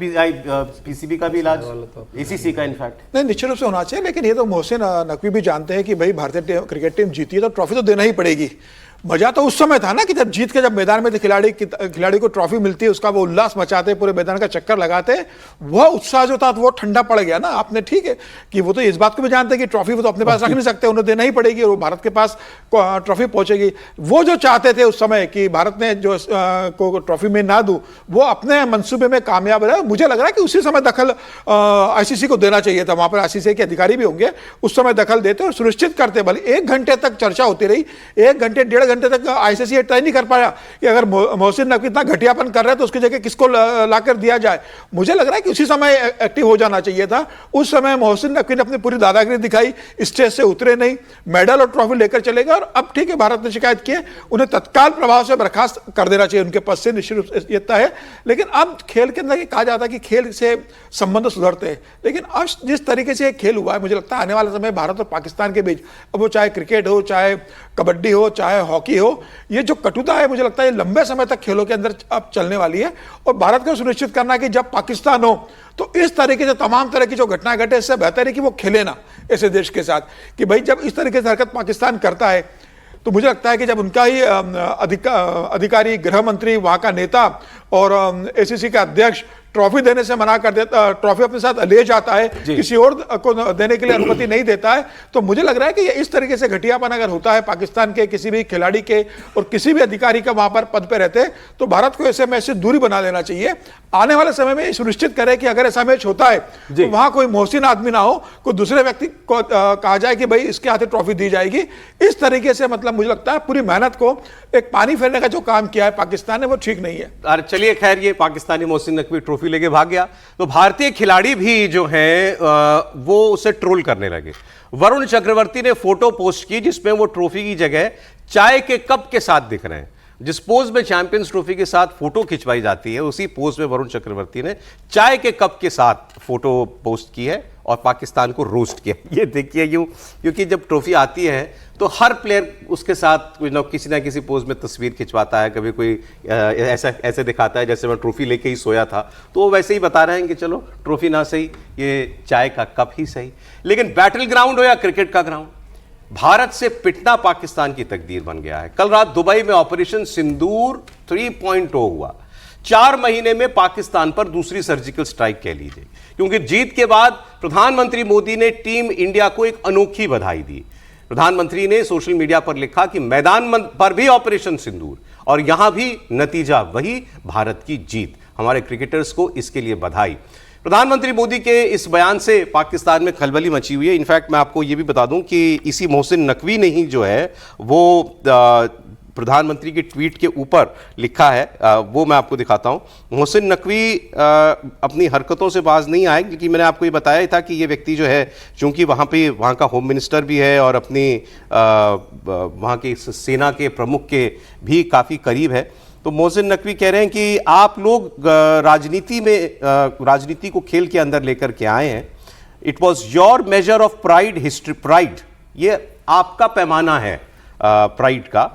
पीसीबी का भी इलाज, एसीसी का इनफैक्ट नहीं, निश्चित रूप से होना चाहिए। लेकिन ये तो मोहसिन नकवी भी जानते हैं कि भाई भारतीय क्रिकेट टीम जीती है तो ट्रॉफी तो देना ही पड़ेगी। मजा तो उस समय था ना कि जब जीत के जब मैदान में थे खिलाड़ी को ट्रॉफी मिलती है, उसका वो उल्लास मचाते, पूरे मैदान का चक्कर लगाते, वह उत्साह जो था वो ठंडा पड़ गया ना। आपने ठीक है कि वो तो इस बात को भी जानते हैं कि ट्रॉफी वो तो अपने पास रख नहीं सकते, उन्हें देना ही पड़ेगी और भारत के पास ट्रॉफी पहुंचेगी। वो जो चाहते थे उस समय कि भारत ने जो को ट्रॉफी में ना दूं, वो अपने मंसूबे में कामयाब रहे। मुझे लग रहा है कि उसी समय दखल आईसीसी को देना चाहिए था। वहां पर आईसीसी के अधिकारी भी होंगे, उस समय दखल देते और सुनिश्चित करते। भले 1 घंटे तक चर्चा होती रही, 1 घंटे 1.5 घंटे तक आईसीसी तय नहीं कर पाया कि अगर मोहसिन नकवी इतना घटियापन कर रहे हैं तो उसकी जगह किसको लाकर दिया जाए। मुझे लग रहा है कि उसी समय एक्टिव हो जाना चाहिए था। उस समय मोहसिन नकवी ने अपनी पूरी दादागिरी दिखाई, स्टेज से उतरे नहीं, मेडल और ट्रॉफी लेकर चले गए। और अब ठीक है, भारत ने शिकायत की है, उन्हें तत्काल प्रभाव से बर्खास्त कर देना चाहिए उनके पद से, निश्चित रूप से ये तय है। लेकिन अब खेल के अंदर कहा जाता है कि खेल से संबंध सुधरते हैं, लेकिन अब जिस तरीके से खेल हुआ है, मुझे लगता है आने वाले समय भारत और पाकिस्तान के बीच, अब वो चाहे क्रिकेट हो, चाहे कबड्डी हो, चाहे हॉकी हो, ये जो कटुता है मुझे लगता है ये लंबे समय तक खेलों के अंदर अब चलने वाली है। और भारत को सुनिश्चित करना है कि जब पाकिस्तान हो तो इस तरीके से तमाम तरह की जो घटनाएं घटे, इससे बेहतर है कि वो खेले ना ऐसे देश के साथ। कि भाई जब इस तरीके से हरकत पाकिस्तान करता है तो मुझे लगता है कि जब उनका ही अधिकारी, गृह मंत्री, वहां का नेता और एसीसी का अध्यक्ष ट्रॉफी देने से मना कर देता, ट्रॉफी अपने साथ ले जाता है, किसी और को देने के लिए अनुमति नहीं देता है, तो मुझे लग रहा है कि इस तरीके से घटियापन अगर होता है पाकिस्तान के किसी भी खिलाड़ी के और किसी भी अधिकारी का वहां पर पद पे रहते, तो भारत को ऐसे मैच से दूरी बना लेना चाहिए। आने वाले समय में सुनिश्चित करे कि अगर ऐसा मैच होता है तो वहां कोई मोहसिन आदमी ना हो, कोई दूसरे व्यक्ति को कहा जाए कि भाई इसके हाथे ट्रॉफी दी जाएगी। इस तरीके से मतलब मुझे लगता है पूरी मेहनत को एक पानी फेरने का जो काम किया है पाकिस्तान ने, वो ठीक नहीं है। अरे चलिए, खैर ये पाकिस्तानी मोहसिन नकवी ट्रॉफी लेके भाग गया, तो भारतीय खिलाड़ी भी जो हैं वो उसे ट्रोल करने लगे। वरुण चक्रवर्ती ने फोटो पोस्ट की जिसमें वो ट्रॉफी की जगह चाय के कप के साथ दिख रहे हैं। जिस पोज में चैंपियंस ट्रॉफी के साथ फोटो खिंचवाई जाती है, उसी पोज में वरुण चक्रवर्ती ने चाय के कप के साथ फोटो पोस्ट की है और पाकिस्तान को रोस्ट किया। ये देखिए यूं, क्योंकि जब ट्रॉफी आती है तो हर प्लेयर उसके साथ किसी ना किसी पोज में तस्वीर खिंचवाता है। कभी कोई ऐसे दिखाता है जैसे मैं ट्रॉफी लेके ही सोया था, तो वो वैसे ही बता रहे हैं कि चलो ट्रॉफी ना सही, ये चाय का कप ही सही। लेकिन बैटल ग्राउंड हो या क्रिकेट का ग्राउंड, भारत से पिटना पाकिस्तान की तकदीर बन गया है। कल रात दुबई में ऑपरेशन सिंदूर 3.0 हुआ। 4 महीने में पाकिस्तान पर दूसरी सर्जिकल स्ट्राइक कह लीजिए, क्योंकि जीत के बाद प्रधानमंत्री मोदी ने टीम इंडिया को एक अनोखी बधाई दी। प्रधानमंत्री ने सोशल मीडिया पर लिखा कि मैदान पर भी ऑपरेशन सिंदूर और यहां भी नतीजा वही, भारत की जीत। हमारे क्रिकेटर्स को इसके लिए बधाई। प्रधानमंत्री मोदी के इस बयान से पाकिस्तान में खलबली मची हुई है। इनफैक्ट मैं आपको यह भी बता दूं कि इसी मोहसिन नकवी ने ही जो है वो प्रधानमंत्री के ट्वीट के ऊपर लिखा है, वो मैं आपको दिखाता हूं। मोहसिन नकवी अपनी हरकतों से बाज नहीं आए, क्योंकि मैंने आपको ये बताया ही था कि ये व्यक्ति जो है, चूंकि वहाँ का होम मिनिस्टर भी है और अपनी वहाँ की सेना के प्रमुख के भी काफ़ी करीब है। तो मोहसिन नकवी कह रहे हैं कि आप लोग राजनीति को खेल के अंदर लेकर के आए हैं। It was your measure of pride, history pride, ये आपका पैमाना है प्राइड का,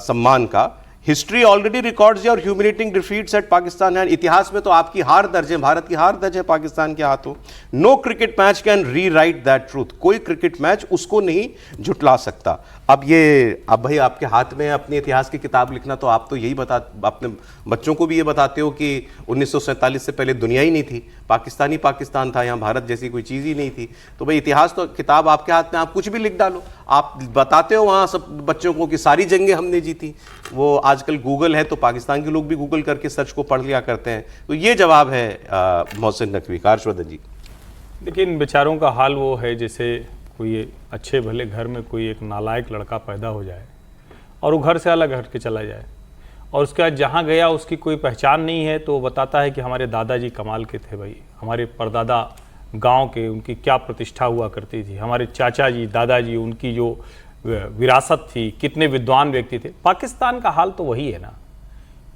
सम्मान का। History already records your humiliating defeats at Pakistan and, इतिहास में तो आपकी हार दर्ज है, भारत की हार दर्ज है पाकिस्तान के हाथों। No cricket match can rewrite that truth, कोई क्रिकेट मैच उसको नहीं झुटला सकता। अब भाई आपके हाथ में अपने इतिहास की किताब लिखना, तो आप तो यही अपने बच्चों को भी ये बताते हो कि 1947 से पहले दुनिया ही नहीं थी, पाकिस्तान ही पाकिस्तान था, यहाँ भारत जैसी कोई चीज़ ही नहीं थी। तो भाई इतिहास तो किताब आपके हाथ में, आप कुछ भी लिख डालो। आप बताते हो वहाँ सब बच्चों को कि सारी जंगें हमने जीती। वो आजकल गूगल है तो पाकिस्तान के लोग भी गूगल करके सर्च को पढ़ लिया करते हैं। तो ये जवाब है मोहसिन नकवी का। हर्षवर्धन जी, देखिए इन बेचारों का हाल वो है जैसे कोई अच्छे भले घर में कोई एक नालायक लड़का पैदा हो जाए और वो घर से अलग हट के चला जाए, और उसके बाद जहाँ गया उसकी कोई पहचान नहीं है, तो वो बताता है कि हमारे दादाजी कमाल के थे भाई, हमारे परदादा गांव के, उनकी क्या प्रतिष्ठा हुआ करती थी, हमारे चाचा जी दादाजी उनकी जो विरासत थी, कितने विद्वान व्यक्ति थे। पाकिस्तान का हाल तो वही है ना,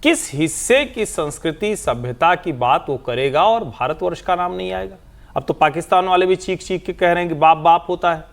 किस हिस्से की संस्कृति सभ्यता की बात वो करेगा और भारतवर्ष का नाम नहीं आएगा। अब तो पाकिस्तान वाले भी चीख चीख के कह रहे हैं कि बाप बाप होता है।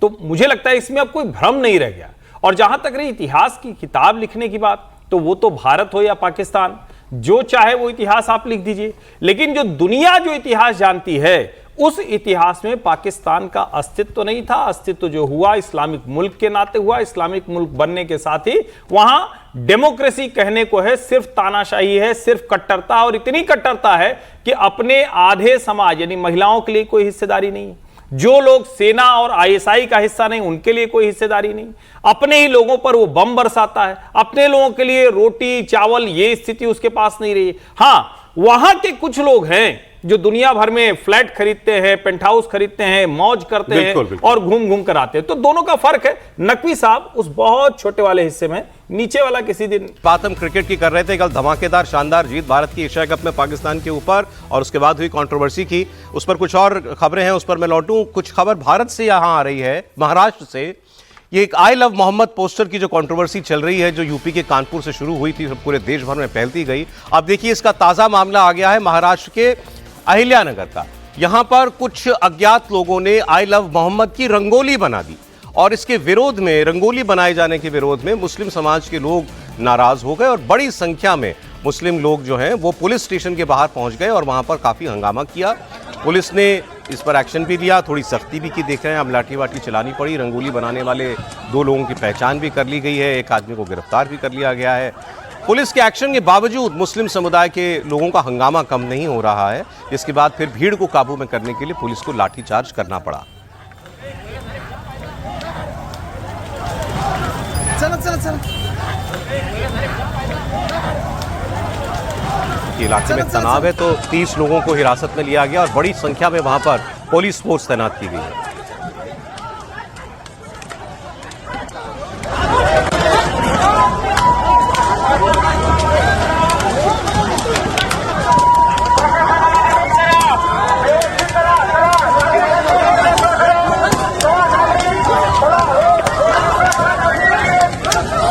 तो मुझे लगता है इसमें अब कोई भ्रम नहीं रह गया। और जहां तक रही इतिहास की किताब लिखने की बात, तो वो तो भारत हो या पाकिस्तान, जो चाहे वो इतिहास आप लिख दीजिए, लेकिन जो दुनिया जो इतिहास जानती है उस इतिहास में पाकिस्तान का अस्तित्व नहीं था। अस्तित्व जो हुआ इस्लामिक मुल्क के नाते हुआ। इस्लामिक मुल्क बनने के साथ ही वहां डेमोक्रेसी कहने को है सिर्फ तानाशाही है, सिर्फ कट्टरता, और इतनी कट्टरता है कि अपने आधे समाज यानी महिलाओं के लिए कोई हिस्सेदारी नहीं, जो लोग सेना और आईएसआई का हिस्सा नहीं उनके लिए कोई हिस्सेदारी नहीं, अपने ही लोगों पर वो बम बरसाता है, अपने लोगों के लिए रोटी चावल ये स्थिति उसके पास नहीं रही। हां, वहां के कुछ लोग हैं जो दुनिया भर में फ्लैट खरीदते हैं, पेंट हाउस खरीदते हैं, मौज करते हैं और घूम घूम कर आते हैं। तो दोनों का फर्क है। नकवी साहब उस बहुत छोटे वाले हिस्से में, नीचे वाला किसी दिन। बात हम क्रिकेट की कर रहे थे। कल धमाकेदार शानदार जीत भारत की एशिया कप में पाकिस्तान के ऊपर, और उसके बाद हुई कंट्रोवर्सी की, उस पर कुछ और खबरें हैं, उस पर मैं लौटूं। कुछ खबर भारत से यहां आ रही है, महाराष्ट्र से। ये एक आई लव मोहम्मद पोस्टर की जो कंट्रोवर्सी चल रही है, जो यूपी के कानपुर से शुरू हुई थी, पूरे देश भर में फैलती गई। अब देखिए इसका ताजा मामला आ गया है महाराष्ट्र के अहिल्यानगर का। यहां पर कुछ अज्ञात लोगों ने आई लव मोहम्मद की रंगोली बना दी, और इसके विरोध में, रंगोली बनाए जाने के विरोध में मुस्लिम समाज के लोग नाराज हो गए, और बड़ी संख्या में मुस्लिम लोग जो हैं वो पुलिस स्टेशन के बाहर पहुंच गए और वहां पर काफी हंगामा किया। पुलिस ने इस पर एक्शन भी लिया, थोड़ी सख्ती भी की, देख रहे हैं। अब लाठी वाठी चलानी पड़ी। रंगोली बनाने वाले 2 लोगों की पहचान भी कर ली गई है, एक आदमी को गिरफ्तार भी कर लिया गया है। पुलिस के एक्शन के बावजूद मुस्लिम समुदाय के लोगों का हंगामा कम नहीं हो रहा है, जिसके बाद फिर भीड़ को काबू में करने के लिए पुलिस को लाठीचार्ज करना पड़ा। इलाके में तनाव है, तो 30 लोगों को हिरासत में लिया गया और बड़ी संख्या में वहां पर पुलिस फोर्स तैनात की गई है।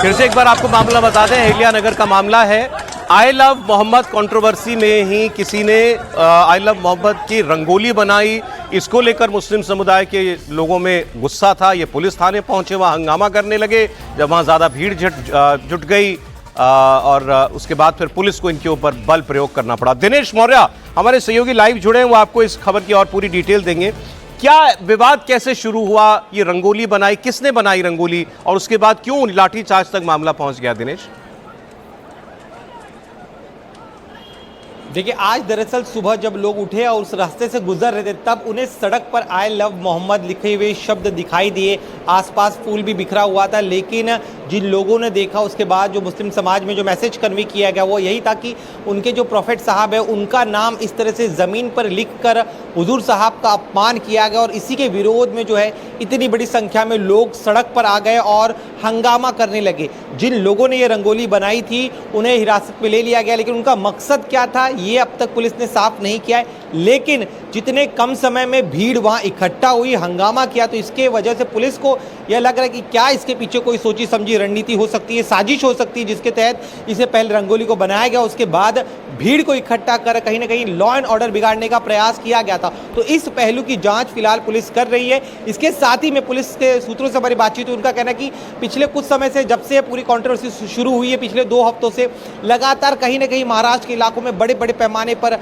फिर से एक बार आपको मामला बता दें, अहिल्या नगर का मामला है। आई लव मोहम्मद कंट्रोवर्सी में ही किसी ने आई लव मोहम्मद की रंगोली बनाई। इसको लेकर मुस्लिम समुदाय के लोगों में गुस्सा था। ये पुलिस थाने पहुंचे, वहां हंगामा करने लगे। जब वहां ज्यादा भीड़ जुट गई और उसके बाद फिर पुलिस को इनके ऊपर बल प्रयोग करना पड़ा। दिनेश मौर्य हमारे सहयोगी लाइव जुड़े हैं, वो आपको इस खबर की और पूरी डिटेल देंगे। क्या विवाद कैसे शुरू हुआ? ये रंगोली बनाई, किसने बनाई रंगोली, और उसके बाद क्यों लाठीचार्ज तक मामला पहुंच गया? दिनेश, देखिए, आज दरअसल सुबह जब लोग उठे और उस रास्ते से गुजर रहे थे तब उन्हें सड़क पर आई लव मोहम्मद लिखे हुए शब्द दिखाई दिए। आसपास फूल भी बिखरा हुआ था, लेकिन जिन लोगों ने देखा उसके बाद जो मुस्लिम समाज में जो मैसेज कन्वे किया गया वो यही था कि उनके जो प्रोफेट साहब है उनका नाम इस तरह से ज़मीन पर लिखकर हुजूर साहब का अपमान किया गया। और इसी के विरोध में जो है इतनी बड़ी संख्या में लोग सड़क पर आ गए और हंगामा करने लगे। जिन लोगों ने ये रंगोली बनाई थी उन्हें हिरासत में ले लिया गया, लेकिन उनका मकसद क्या था ये अब तक पुलिस ने साफ नहीं किया है। लेकिन जितने कम समय में भीड़ वहां इकट्ठा हुई, हंगामा किया, तो इसके वजह से पुलिस को यह लग रहा है कि क्या इसके पीछे कोई सोची समझी रणनीति हो सकती है, साजिश हो सकती है, जिसके तहत इसे पहले रंगोली को बनाया गया, उसके बाद भीड़ को इकट्ठा कर कहीं ना कहीं लॉ एंड ऑर्डर बिगाड़ने का प्रयास किया गया था। तो इस पहलू की जांच फिलहाल पुलिस कर रही है। इसके साथ ही में पुलिस के सूत्रों से हमारी बातचीत हुई, उनका कहना है कि पिछले कुछ समय से जब से पूरी कंट्रोवर्सी शुरू हुई है, पिछले 2 हफ्तों से लगातार कहीं ना कहीं महाराष्ट्र के इलाकों में बड़े बड़े पैमाने पर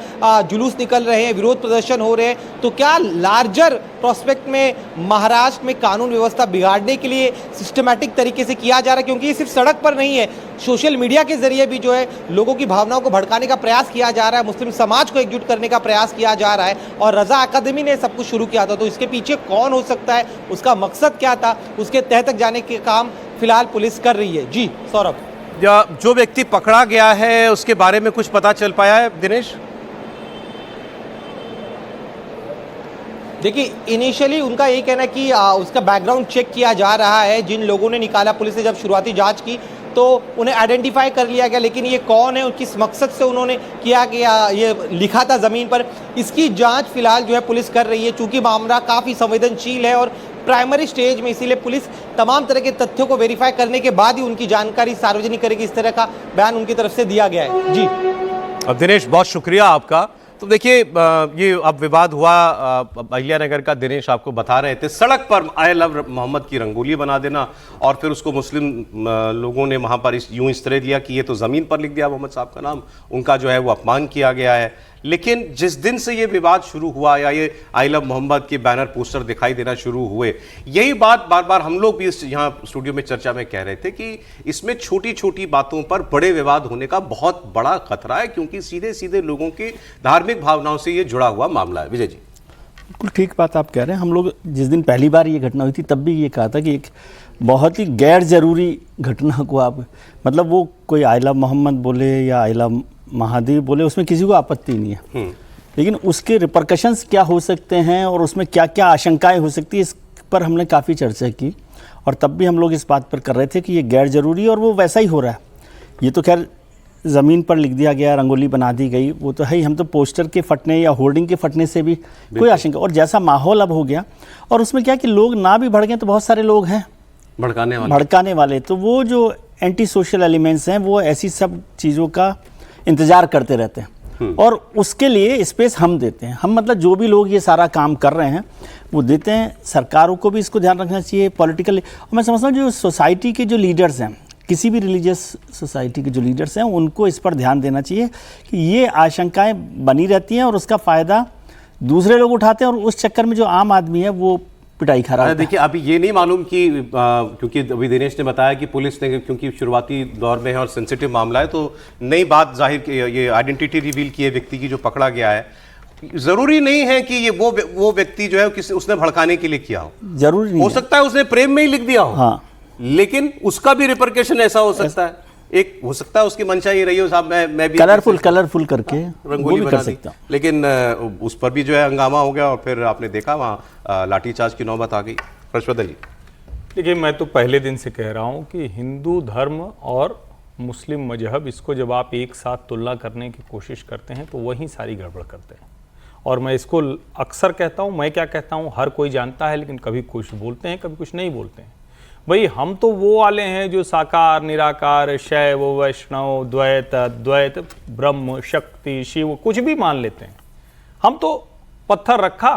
जुलूस निकल रहे हैं, विरोध प्रदर्शन हो रहे हैं। तो क्या लार्जर प्रोस्पेक्ट में महाराष्ट्र में कानून व्यवस्था बिगाड़ने के लिए सिस्टमैटिक तरीके से किया जा रहा है? क्योंकि ये सिर्फ सड़क पर नहीं है, सोशल मीडिया के जरिए भी जो है लोगों की भावनाओं को भड़काने का प्रयास किया जा रहा है, मुस्लिम समाज को एकजुट करने का प्रयास किया जा रहा है। और रजा अकादमी ने सब कुछ शुरू किया था, तो इसके पीछे कौन हो सकता है, उसका मकसद क्या था, उसके तह तक जाने के काम फिलहाल पुलिस कर रही है। जी सौरभ, जो व्यक्ति पकड़ा गया है उसके बारे में कुछ पता चल पाया है? दिनेश, देखिए, इनिशियली उनका ये कहना है कि उसका बैकग्राउंड चेक किया जा रहा है। जिन लोगों ने निकाला, पुलिस ने जब शुरुआती जांच की तो उन्हें आइडेंटिफाई कर लिया गया, लेकिन ये कौन है, किस मकसद से उन्होंने किया गया, ये लिखा था ज़मीन पर, इसकी जांच फिलहाल जो है पुलिस कर रही है। चूंकि मामला काफ़ी संवेदनशील है और प्राइमरी स्टेज में, इसीलिए पुलिस तमाम तरह के तथ्यों को वेरीफाई करने के बाद ही उनकी जानकारी सार्वजनिक करेगी। इस तरह का बयान उनकी तरफ से दिया गया है। जी अब दिनेश, बहुत शुक्रिया आपका। तो देखिए, ये अब विवाद हुआ, अहिल्या नगर का दिनेश आपको बता रहे थे, सड़क पर आई लव मोहम्मद की रंगोली बना देना और फिर उसको मुस्लिम लोगों ने वहाँ पर यूं इस तरह दिया कि ये तो ज़मीन पर लिख दिया मोहम्मद साहब का नाम, उनका जो है वो अपमान किया गया है। लेकिन जिस दिन से ये विवाद शुरू हुआ या ये आई लव मोहम्मद के बैनर पोस्टर दिखाई देना शुरू हुए, यही बात बार बार हम लोग भी इस यहाँ स्टूडियो में चर्चा में कह रहे थे कि इसमें छोटी छोटी बातों पर बड़े विवाद होने का बहुत बड़ा खतरा है, क्योंकि सीधे सीधे लोगों की धार्मिक भावनाओं से ये जुड़ा हुआ मामला है। विजय जी, बिल्कुल ठीक बात आप कह रहे हैं। हम लोग जिस दिन पहली बार ये घटना हुई थी तब भी ये कहा था कि एक बहुत ही गैर जरूरी घटना को आप, मतलब वो कोई आई लव मोहम्मद बोले या आई लव महादेव बोले, उसमें किसी को आपत्ति नहीं है, लेकिन उसके रिपरकशंस क्या हो सकते हैं और उसमें क्या क्या आशंकाएं हो सकती है, इस पर हमने काफ़ी चर्चा की। और तब भी हम लोग इस बात पर कर रहे थे कि ये गैर जरूरी, और वो वैसा ही हो रहा है। ये तो खैर ज़मीन पर लिख दिया गया, रंगोली बना दी गई, वो तो है ही। हम तो पोस्टर के फटने या होर्डिंग के फटने से भी कोई आशंका, और जैसा माहौल अब हो गया, और उसमें क्या कि लोग ना भी भड़कें तो बहुत सारे लोग हैं भड़काने वाले, तो वो जो एंटी सोशल एलिमेंट्स हैं वो ऐसी सब चीज़ों का इंतजार करते रहते हैं, और उसके लिए स्पेस हम देते हैं। हम मतलब जो भी लोग ये सारा काम कर रहे हैं वो देते हैं। सरकारों को भी इसको ध्यान रखना चाहिए, पॉलिटिकल। और मैं समझता हूँ जो सोसाइटी के जो लीडर्स हैं, किसी भी रिलीजियस सोसाइटी के जो लीडर्स हैं, उनको इस पर ध्यान देना चाहिए कि ये आशंकाएं बनी रहती हैं और उसका फ़ायदा दूसरे लोग उठाते हैं, और उस चक्कर में जो आम आदमी है वो पिटाई खा रहा है। देखिए, अभी ये नहीं मालूम कि क्योंकि अभी दिनेश ने बताया कि पुलिस ने, क्योंकि शुरुआती दौर में है और सेंसिटिव मामला है, तो नई बात जाहिर, ये आइडेंटिटी रिवील की है व्यक्ति की जो पकड़ा गया है। जरूरी नहीं है कि ये वो व्यक्ति जो है उसने भड़काने के लिए किया हो, जरूरी नहीं हो सकता है उसने प्रेम में ही लिख दिया हो। हाँ, लेकिन उसका भी रिपरकशन ऐसा हो सकता है, एक हो सकता है उसकी मंशा ये रही हो, साहब मैं भी कलरफुल करके रंगोली बना दी, लेकिन उस पर भी जो है हंगामा हो गया और फिर आपने देखा वहाँ लाठीचार्ज की नौबत आ गई। हर्षवर्धन जी, देखिए, मैं तो पहले दिन से कह रहा हूँ कि हिंदू धर्म और मुस्लिम मजहब, इसको जब आप एक साथ तुलना करने की कोशिश करते हैं तो वहीं सारी गड़बड़ करते हैं। और मैं इसको अक्सर कहता हूँ, मैं क्या कहता हूँ, हर कोई जानता है, लेकिन कभी कुछ बोलते हैं, कभी कुछ नहीं बोलते हैं। भाई हम तो वो वाले हैं जो साकार निराकार शैव वैष्णव द्वैत अद्वैत ब्रह्म शक्ति शिव कुछ भी मान लेते हैं। हम तो पत्थर रखा,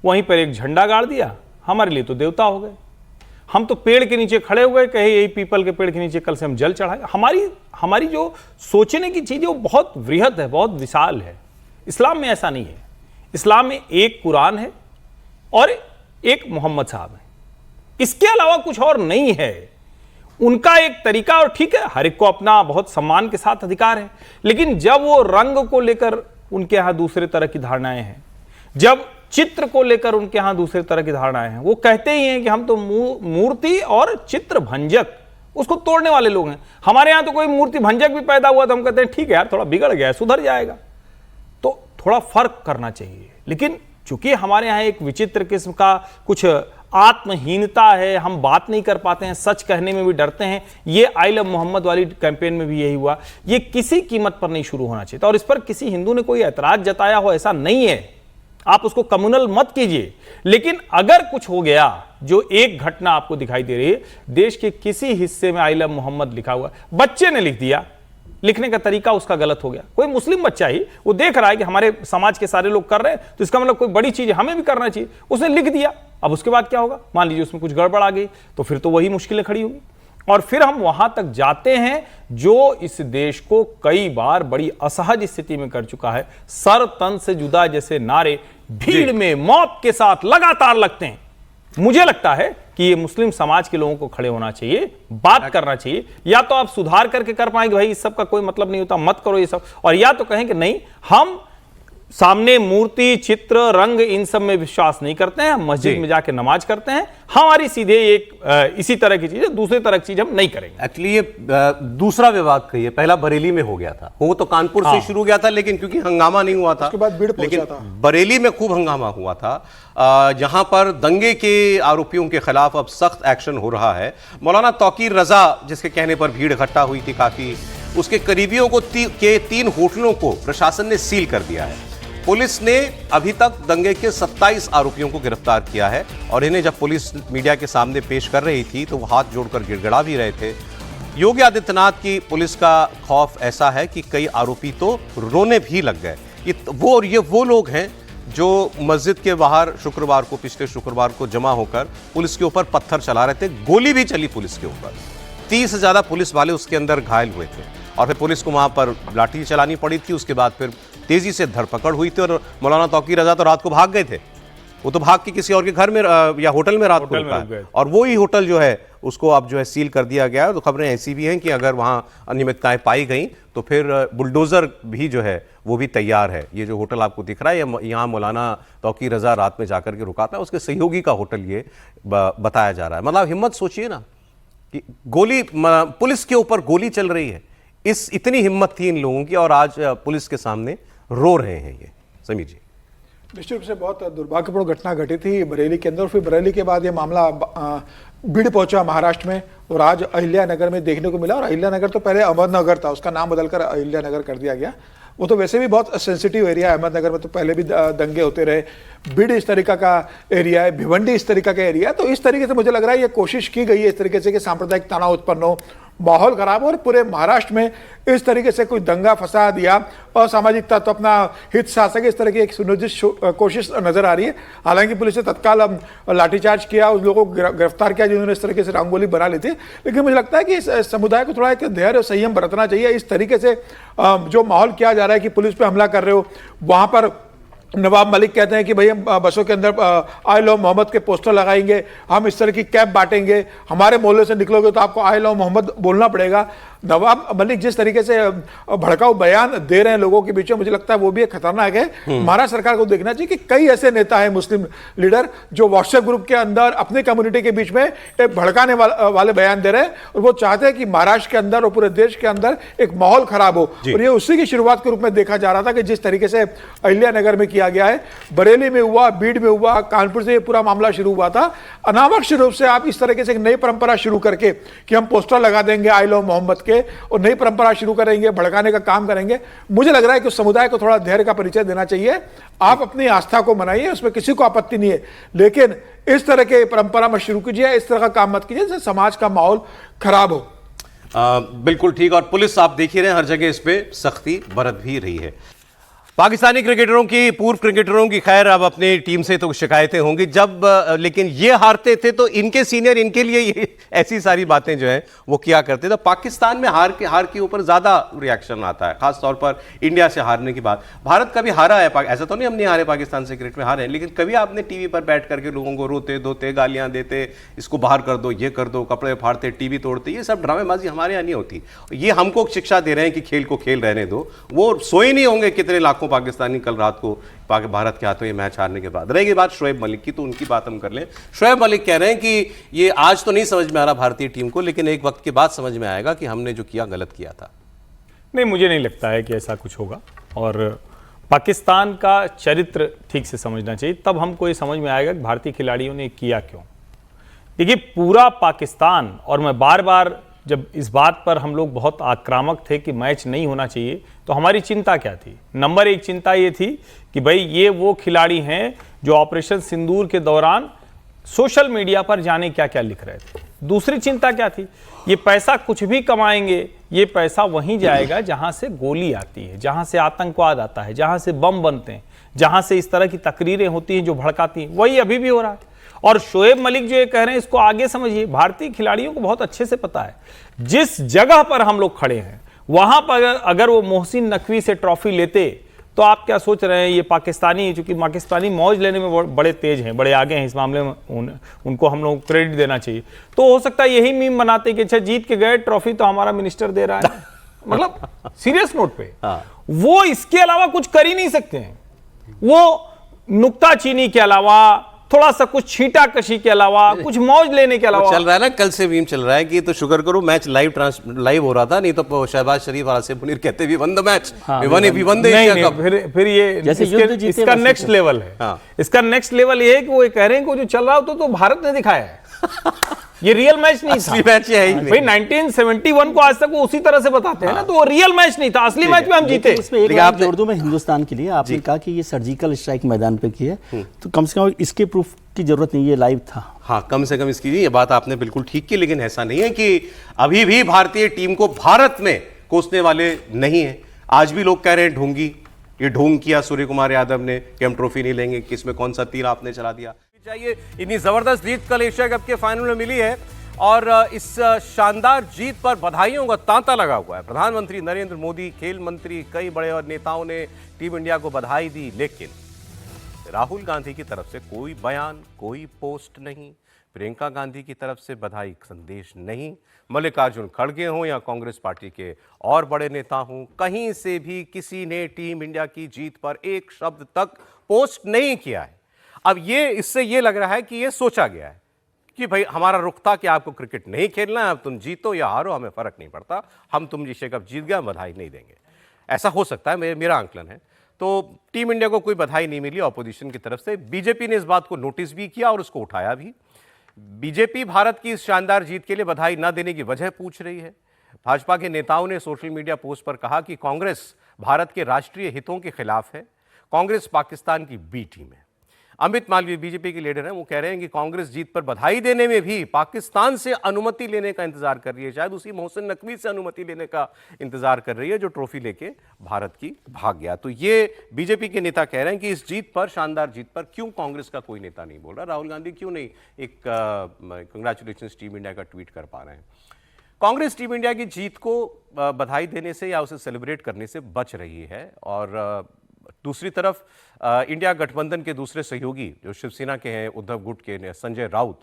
वहीं पर एक झंडा गाड़ दिया, हमारे लिए तो देवता हो गए। हम तो पेड़ के नीचे खड़े हुए, कहे यही पीपल के पेड़ के नीचे कल से हम जल चढ़ाए। हमारी जो सोचने की चीज़ है वो बहुत वृहद है, बहुत विशाल है। इस्लाम में ऐसा नहीं है। इस्लाम में एक कुरान है और एक मोहम्मद साहब है, इसके अलावा कुछ और नहीं है। उनका एक तरीका, और ठीक है हर एक को अपना बहुत सम्मान के साथ अधिकार है, लेकिन जब वो रंग को लेकर उनके यहाँ दूसरे तरह की धारणाएं हैं, जब चित्र को लेकर उनके यहाँ दूसरे तरह की धारणाएं हैं, वो कहते ही हैं कि हम तो मूर्ति और चित्र भंजक, उसको तोड़ने वाले लोग हैं। हमारे यहाँ तो कोई मूर्ति भंजक भी पैदा हुआ तो हम कहते हैं ठीक है यार थोड़ा बिगड़ गया, सुधर जाएगा। तो थोड़ा फर्क करना चाहिए। लेकिन चूंकि हमारे यहाँ एक विचित्र किस्म का कुछ आत्महीनता है, हम बात नहीं कर पाते हैं, सच कहने में भी डरते हैं। ये आई लव मोहम्मद वाली कैंपेन में भी यही हुआ। ये किसी कीमत पर नहीं शुरू होना चाहिए था, और इस पर किसी हिंदू ने कोई ऐतराज जताया हो ऐसा नहीं है। आप उसको कम्युनल मत कीजिए, लेकिन अगर कुछ हो गया, जो एक घटना आपको दिखाई दे रही है, देश के किसी हिस्से में आई लव मोहम्मद लिखा हुआ, बच्चे ने लिख दिया, लिखने का तरीका उसका गलत हो गया। कोई मुस्लिम बच्चा ही वो देख रहा है कि हमारे समाज के सारे लोग कर रहे हैं, तो इसका मतलब कोई बड़ी चीज है, हमें भी करना चाहिए, उसने लिख दिया। अब उसके बाद क्या होगा? मान लीजिए उसमें कुछ गड़बड़ आ गई, तो फिर तो वही मुश्किलें खड़ी होगी। और फिर हम वहां तक जाते हैं जो इस देश को कई बार बड़ी असहज स्थिति में कर चुका है। सर तन से जुदा जैसे नारे भीड़ में मौत के साथ लगातार लगते हैं। मुझे लगता है कि ये मुस्लिम समाज के लोगों को खड़े होना चाहिए, बात करना चाहिए। या तो आप सुधार करके कर पाएंगे, भाई इस सब का कोई मतलब नहीं होता, मत करो ये सब, और या तो कहें कि नहीं, हम सामने मूर्ति चित्र रंग इन सब में विश्वास नहीं करते हैं, मस्जिद में जाके नमाज करते हैं, हमारी सीधे एक इसी तरह की चीज है, दूसरी तरह की चीज हम नहीं करेंगे। एक्चुअली ये दूसरा विवाद कहिए, पहला बरेली में हो गया था, वो तो कानपुर से शुरू गया था, लेकिन क्योंकि हंगामा नहीं हुआ था, उसके बाद भीड़ लेकिन पहुंचा था। बरेली में खूब हंगामा हुआ था, जहां पर दंगे के आरोपियों के खिलाफ अब सख्त एक्शन हो रहा है। मौलाना तौकीर रजा जिसके कहने पर भीड़ इकट्ठा हुई थी काफी, उसके करीबियों को के 3 होटलों को प्रशासन ने सील कर दिया है। पुलिस ने अभी तक दंगे के 27 आरोपियों को गिरफ्तार किया है, और इन्हें जब पुलिस मीडिया के सामने पेश कर रही थी तो वो हाथ जोड़कर गिड़गिड़ा भी रहे थे। योगी आदित्यनाथ की पुलिस का खौफ ऐसा है कि कई आरोपी तो रोने भी लग गए। ये वो लोग हैं जो मस्जिद के बाहर शुक्रवार को, पिछले शुक्रवार को जमा होकर पुलिस के ऊपर पत्थर चला रहे थे। गोली भी चली पुलिस के ऊपर, 30 से ज्यादा पुलिस वाले उसके अंदर घायल हुए थे, और फिर पुलिस को वहां पर लाठी चलानी पड़ी थी। उसके बाद फिर तेजी से धरपकड़ हुई थी, और मौलाना तौकीर रजा तो रात को भाग गए थे। वो तो भाग के किसी और के घर में या होटल में रात को रुका, और वो ही होटल जो है उसको अब जो है सील कर दिया गया है। तो खबरें ऐसी भी हैं कि अगर वहां अनियमितताएं पाई गई तो फिर बुलडोजर भी जो है वो भी तैयार है। ये जो होटल आपको दिख रहा है, यहाँ मौलाना तौकीर रजा रात में जाकर के रुका था, उसके सहयोगी का होटल ये बताया जा रहा है। मतलब हिम्मत सोचिए ना कि गोली, पुलिस के ऊपर गोली चल रही है, इतनी हिम्मत थी इन लोगों की, और आज पुलिस के सामने रो रहे हैं ये। समीर जी, निश्चित रूप से बहुत दुर्भाग्यपूर्ण घटना घटी थी बरेली के अंदर। फिर बरेली के बाद ये मामला बीड़ पहुंचा महाराष्ट्र में, और आज अहिल्यानगर में देखने को मिला। और अहिल्यानगर तो पहले अहमदनगर था, उसका नाम बदलकर अहिल्यानगर कर दिया गया। वो तो वैसे भी बहुत सेंसिटिव एरिया है, अहमदनगर में तो पहले भी दंगे होते रहे। बीड़ इस तरीका का एरिया है, भिवंडी इस तरीका का एरिया है। तो इस तरीके से मुझे लग रहा है ये कोशिश की गई है इस तरीके से कि सांप्रदायिक तनाव उत्पन्न हो, माहौल खराब हो, और पूरे महाराष्ट्र में इस तरीके से कोई दंगा फसाद या असामाजिक तत्व अपना हित सा सके, इस तरह की एक सुनियोजित कोशिश नजर आ रही है। हालांकि पुलिस ने तत्काल लाठीचार्ज किया, उस लोगों को गिरफ्तार किया जिन्होंने इस तरीके से रंगोली बना ली थी। लेकिन मुझे लगता है कि इस समुदाय को थोड़ा एक धैर्य और संयम बरतना चाहिए। इस तरीके से जो माहौल किया जा रहा है कि पुलिस पे हमला कर रहे हो, वहां पर नवाब मलिक कहते हैं कि भाई हम बसों के अंदर आई लव मोहम्मद के पोस्टर लगाएंगे, हम इस तरह की कैप बांटेंगे, हमारे मोहल्ले से निकलोगे तो आपको आई लव मोहम्मद बोलना पड़ेगा। नवाब मलिक जिस तरीके से भड़काऊ बयान दे रहे हैं लोगों के बीच में, मुझे लगता है वो भी एक खतरनाक है। महाराष्ट्र सरकार को देखना चाहिए कि कई ऐसे नेता हैं मुस्लिम लीडर जो व्हाट्सएप ग्रुप के अंदर अपनी कम्युनिटी के बीच में एक भड़काने वाले बयान दे रहे हैं, और वो चाहते हैं कि महाराष्ट्र के अंदर और पूरे देश के अंदर एक माहौल खराब हो। और ये उसी की शुरुआत के रूप में देखा जा रहा था कि जिस तरीके से अहिल्यानगर में किया गया है, बरेली में हुआ, बीड़ में हुआ, कानपुर से ये पूरा मामला शुरू हुआ था। अनावश्यक रूप से आप इस तरीके से एक नई परंपरा शुरू करके कि हम पोस्टर लगा देंगे आई लव मोहम्मद के, के और नई परंपरा शुरू करेंगे, भड़काने का काम करेंगे। मुझे लग रहा है कि उस समुदाय को थोड़ा धैर्य का परिचय देना चाहिए। आप अपनी आस्था को मनाइए, उसमें किसी को आपत्ति नहीं है, लेकिन इस तरह के परंपरा मत शुरू कीजिए, इस तरह का काम मत कीजिए जिससे समाज का माहौल खराब हो। बिल्कुल ठीक। और पुलिस आप देख ही रहे हैं हर जगह इस पे सख्ती बरत भी रही है। पाकिस्तानी क्रिकेटरों की, पूर्व क्रिकेटरों की खैर अब अपनी टीम से तो शिकायतें होंगी जब, लेकिन ये हारते थे तो इनके सीनियर इनके लिए ये ऐसी सारी बातें जो हैं वो किया करते थे। पाकिस्तान में हार के ऊपर ज्यादा रिएक्शन आता है, खास तौर पर इंडिया से हारने की बात। भारत कभी हारा है, ऐसा तो नहीं हम नहीं हारे, पाकिस्तान से क्रिकेट में हारे हैं, लेकिन कभी आपने टीवी पर बैठ करके लोगों को रोते धोते गालियां देते, इसको बाहर कर दो, ये कर दो, कपड़े फाड़ते, टीवी तोड़ते, ये सब ड्रामेबाजी हमारे यहाँ नहीं होती। ये हमको शिक्षा दे रहे हैं कि खेल को खेल रहने दो। वो सोए नहीं होंगे कितने लाखों पाकिस्तानी कल रात को भारत के हाथों ये मैच हारने के बाद। रहेगी बात शोएब मलिक की, तो उनकी बात हम कर लें। शोएब मलिक कह रहे हैं कि ये आज तो नहीं समझ में आ रहा भारतीय टीम को, लेकिन एक वक्त के बाद समझ में आएगा कि हमने जो किया गलत किया था। नहीं, मुझे नहीं लगता है कि ऐसा कुछ होगा, और पाकिस्तान का चरित्र ठीक से समझना चाहिए, तब हमको ये समझ में आएगा कि भारतीय खिलाड़ियों ने किया क्यों। देखिए, पूरा पाकिस्तान, और मैं बार बार जब इस बात पर हम लोग बहुत आक्रामक थे कि मैच नहीं होना चाहिए, तो हमारी चिंता क्या थी? नंबर एक चिंता ये थी कि भाई ये वो खिलाड़ी हैं जो ऑपरेशन सिंदूर के दौरान सोशल मीडिया पर जाने क्या क्या लिख रहे थे। दूसरी चिंता क्या थी? ये पैसा कुछ भी कमाएंगे, ये पैसा वहीं जाएगा जहां से गोली आती है, जहां से आतंकवाद आता है, जहां से बम बनते हैं, जहां से इस तरह की तकरीरें होती हैं जो भड़काती हैं। वही अभी भी हो रहा है। और शोएब मलिक जो ये कह रहे हैं, इसको आगे समझिए। भारतीय खिलाड़ियों को बहुत अच्छे से पता है जिस जगह पर हम लोग खड़े हैं वहां पर अगर वो मोहसिन नकवी से ट्रॉफी लेते तो आप क्या सोच रहे हैं? ये पाकिस्तानी, चूंकि पाकिस्तानी मौज लेने में बड़े तेज हैं, बड़े आगे हैं इस मामले में, उनको हम लोग क्रेडिट देना चाहिए। तो हो सकता है यही मीम बनाते कि अच्छा जीत के गए, ट्रॉफी तो हमारा मिनिस्टर दे रहा है। मतलब सीरियस नोट पे वो इसके अलावा कुछ कर ही नहीं सकते हैं। वो नुक्ताचीनी के अलावा, थोड़ा सा कुछ छींटाकशी के अलावा, कुछ मौज लेने के अलावा चल रहा है ना। कल से मीम चल रहा है कि तो शुक्र करो मैच लाइव हो रहा था, नहीं तो शहबाज शरीफ और आसिफ मुनीर कहते भी won the match, we won the Asia cup. फिर ये इसका नेक्स्ट लेवल है। इसका नेक्स्ट लेवल ये है कि वो कह रहे हैं कि जो चल रहा हो तो भारत ने दिखाया है। ये रियल मैच नहीं था, मैच है ही नहीं। भाई 1971 को आज तक वो उसी तरह से बताते हैं ना, तो वो रियल मैच नहीं था, असली मैच में हम जीते। इसमें एक बात जोड़ दूं मैं हिंदुस्तान के लिए, आपने कहा कि ये सर्जिकल स्ट्राइक मैदान पे की है, तो कम से कम इसके प्रूफ की जरूरत नहीं, ये लाइव था। हाँ, कम से कम इसकी ये बात आपने बिल्कुल ठीक की, लेकिन ऐसा नहीं है कि अभी भी भारतीय टीम को भारत में कोसने वाले नहीं है। आज भी लोग कह रहे हैं ढोंगी, ये ढोंग किया सूर्य कुमार यादव ने कि हम ट्रॉफी नहीं लेंगे, किसमें कौन सा तीर आपने चला दिया। चाहिए इतनी जबरदस्त जीत कल एशिया कप के फाइनल में मिली है, और इस शानदार जीत पर बधाइयों का तांता लगा हुआ है। प्रधानमंत्री नरेंद्र मोदी, खेल मंत्री, कई बड़े और नेताओं ने टीम इंडिया को बधाई दी, लेकिन राहुल गांधी की तरफ से कोई बयान, कोई पोस्ट नहीं। प्रियंका गांधी की तरफ से बधाई संदेश नहीं। मल्लिकार्जुन खड़गे हों या कांग्रेस पार्टी के और बड़े नेता हों, कहीं से भी किसी ने टीम इंडिया की जीत पर एक शब्द तक पोस्ट नहीं किया है। अब ये इससे ये लग रहा है कि ये सोचा गया है कि भाई हमारा रुख था कि आपको क्रिकेट नहीं खेलना है, अब तुम जीतो या हारो हमें फर्क नहीं पड़ता, हम तुम एशिया कप जीत गए, बधाई नहीं देंगे। ऐसा हो सकता है, मेरा आंकलन है। तो टीम इंडिया को कोई बधाई नहीं मिली ऑपोजिशन की तरफ से। बीजेपी ने इस बात को नोटिस भी किया और उसको उठाया भी। बीजेपी भारत की इस शानदार जीत के लिए बधाई न देने की वजह पूछ रही है। भाजपा के नेताओं ने सोशल मीडिया पोस्ट पर कहा कि कांग्रेस भारत के राष्ट्रीय हितों के खिलाफ है, कांग्रेस पाकिस्तान की बी टीम है। अमित मालवीय बीजेपी के लीडर हैं, वो कह रहे हैं कि कांग्रेस जीत पर बधाई देने में भी पाकिस्तान से अनुमति लेने का इंतजार कर रही है, शायद उसी मोहसिन नकवी से अनुमति लेने का इंतजार कर रही है जो ट्रॉफी लेके भारत की भाग गया। तो ये बीजेपी के नेता कह रहे हैं कि इस जीत पर, शानदार जीत पर क्यों कांग्रेस का कोई नेता नहीं बोल रहा, राहुल गांधी क्यों नहीं एक कंग्रेचुलेशंस टीम इंडिया का ट्वीट कर पा रहे हैं। कांग्रेस टीम इंडिया की जीत को बधाई देने से या उसे सेलिब्रेट करने से बच रही है, और दूसरी तरफ इंडिया गठबंधन के दूसरे सहयोगी जो शिवसेना के हैं, उद्धव गुट के संजय राउत,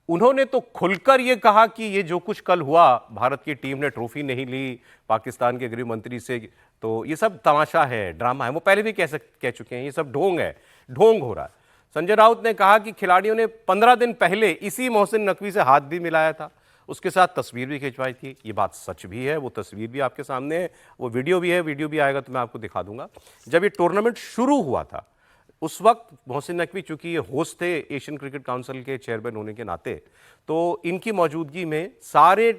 उन्होंने तो खुलकर ये कहा कि ये जो कुछ कल हुआ, भारत की टीम ने ट्रॉफी नहीं ली पाकिस्तान के गृह मंत्री से, तो ये सब तमाशा है, ड्रामा है। वो पहले भी कह चुके हैं, ये सब ढोंग है, ढोंग हो रहा है। संजय राउत ने कहा कि खिलाड़ियों ने 15 दिन पहले इसी मोहसिन नकवी से हाथ भी मिलाया था, उसके साथ तस्वीर भी खिंचवाई थी। ये बात सच भी है, वो तस्वीर भी आपके सामने है, वो वीडियो भी है, वीडियो भी आएगा तो मैं आपको दिखा दूंगा। जब ये टूर्नामेंट शुरू हुआ था उस वक्त मोहसिन नकवी चूंकि ये होस्ट थे एशियन क्रिकेट काउंसिल के चेयरमैन होने के नाते, तो इनकी मौजूदगी में सारे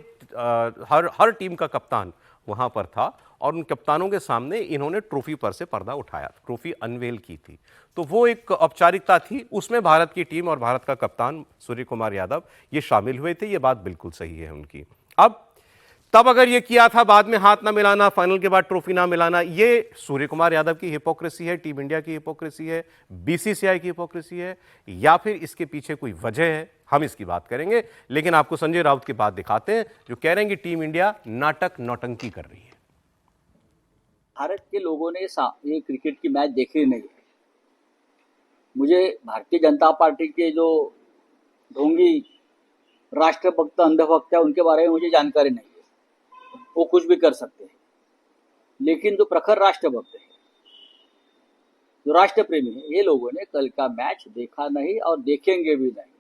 हर टीम का कप्तान वहां पर था और उन कप्तानों के सामने इन्होंने ट्रॉफी पर से पर्दा उठाया, ट्रॉफी अनवेल की थी। तो वो एक औपचारिकता थी, उसमें भारत की टीम और भारत का कप्तान सूर्य कुमार यादव ये शामिल हुए थे। ये बात बिल्कुल सही है उनकी। अब तब अगर ये किया था बाद में हाथ ना मिलाना, फाइनल के बाद ट्रॉफी ना मिलाना, ये सूर्य कुमार यादव की हिपोक्रेसी है, टीम इंडिया की हिपोक्रेसी है, बीसीसीआई की हिपोक्रेसी है, या फिर इसके पीछे कोई वजह है? हम इसकी बात करेंगे। लेकिन आपको संजय राउत की बात दिखाते हैं जो कह रहे हैं कि टीम इंडिया नाटक नौटंकी कर रही है। भारत के लोगों ने ये क्रिकेट की मैच देखी नहीं है। मुझे भारतीय जनता पार्टी के जो ढोंगी राष्ट्रभक्त अंधभक्त है उनके बारे में मुझे जानकारी नहीं है। वो कुछ भी कर सकते हैं, लेकिन जो प्रखर राष्ट्रभक्त है, जो राष्ट्र प्रेमी है, ये लोगों ने कल का मैच देखा नहीं और देखेंगे भी नहीं,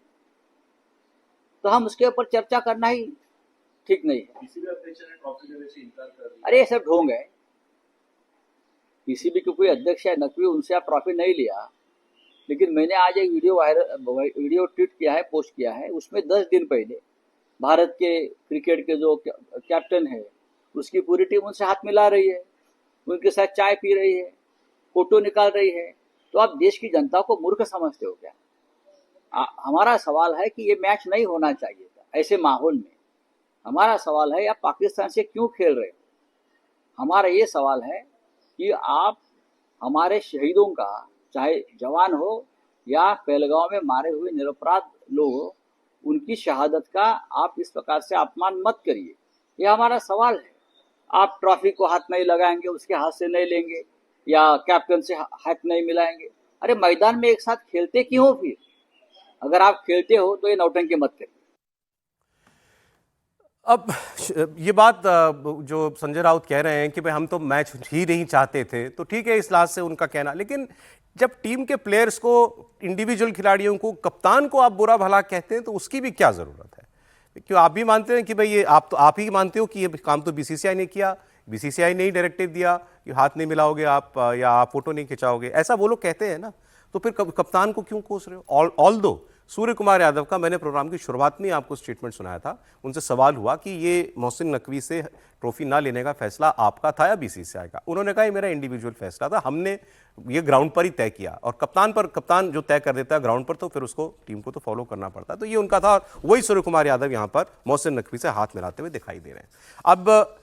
तो हम उसके ऊपर चर्चा करना ही ठीक नहीं है। अरे ये सब ढोंग है। पीसीबी के कोई अध्यक्ष है नकवी, उनसे आप ट्रॉफी नहीं लिया, लेकिन मैंने आज एक वीडियो ट्वीट किया है, पोस्ट किया है, उसमें 10 दिन पहले भारत के क्रिकेट के जो कैप्टन है उसकी पूरी टीम उनसे हाथ मिला रही है, उनके साथ चाय पी रही है, फोटो निकाल रही है। तो आप देश की जनता को मूर्ख समझते हो क्या? हमारा सवाल है कि ये मैच नहीं होना चाहिए था ऐसे माहौल में। हमारा सवाल है आप पाकिस्तान से क्यों खेल रहे हो? हमारा ये सवाल है कि आप हमारे शहीदों का, चाहे जवान हो या पहलगांव में मारे हुए निरपराध लोग हो, उनकी शहादत का आप इस प्रकार से अपमान मत करिए। ये हमारा सवाल है। आप ट्रॉफी को हाथ नहीं लगाएंगे, उसके हाथ से नहीं लेंगे, या कैप्टन से हाथ नहीं मिलाएंगे। अरे मैदान में एक साथ खेलते क्यों हो? फिर अगर आप खेलते हो तो ये नौटंकी मत करिए। अब ये बात जो संजय राउत कह रहे हैं कि भाई हम तो मैच ही नहीं चाहते थे, तो ठीक है, इस लिहाज से उनका कहना। लेकिन जब टीम के प्लेयर्स को, इंडिविजुअल खिलाड़ियों को, कप्तान को आप बुरा भला कहते हैं तो उसकी भी क्या जरूरत है? क्यों आप भी मानते हैं कि भाई ये आप ही मानते हो कि ये काम तो बीसीसीआई ने किया, बीसीसीआई ने ही डायरेक्टिव दिया कि हाथ नहीं मिलाओगे आप या आप फोटो नहीं खिंचाओगे, ऐसा वो लोग कहते हैं ना, तो फिर कप्तान को क्यों कोस रहे हो? ऑल दो सूर्य कुमार यादव का मैंने प्रोग्राम की शुरुआत में आपको स्टेटमेंट सुनाया था, उनसे सवाल हुआ कि ये मोहसिन नकवी से ट्रॉफी ना लेने का फैसला आपका था या बीसीसीआई का? उन्होंने कहा ये मेरा इंडिविजुअल फैसला था, हमने ये ग्राउंड पर ही तय किया। और कप्तान जो तय कर देता है ग्राउंड पर, तो फिर उसको टीम को तो फॉलो करना पड़ता है। तो ये उनका था। वही सूर्य कुमार यादव यहाँ पर मोहसिन नकवी से हाथ मिलाते हुए दिखाई दे रहे हैं। अब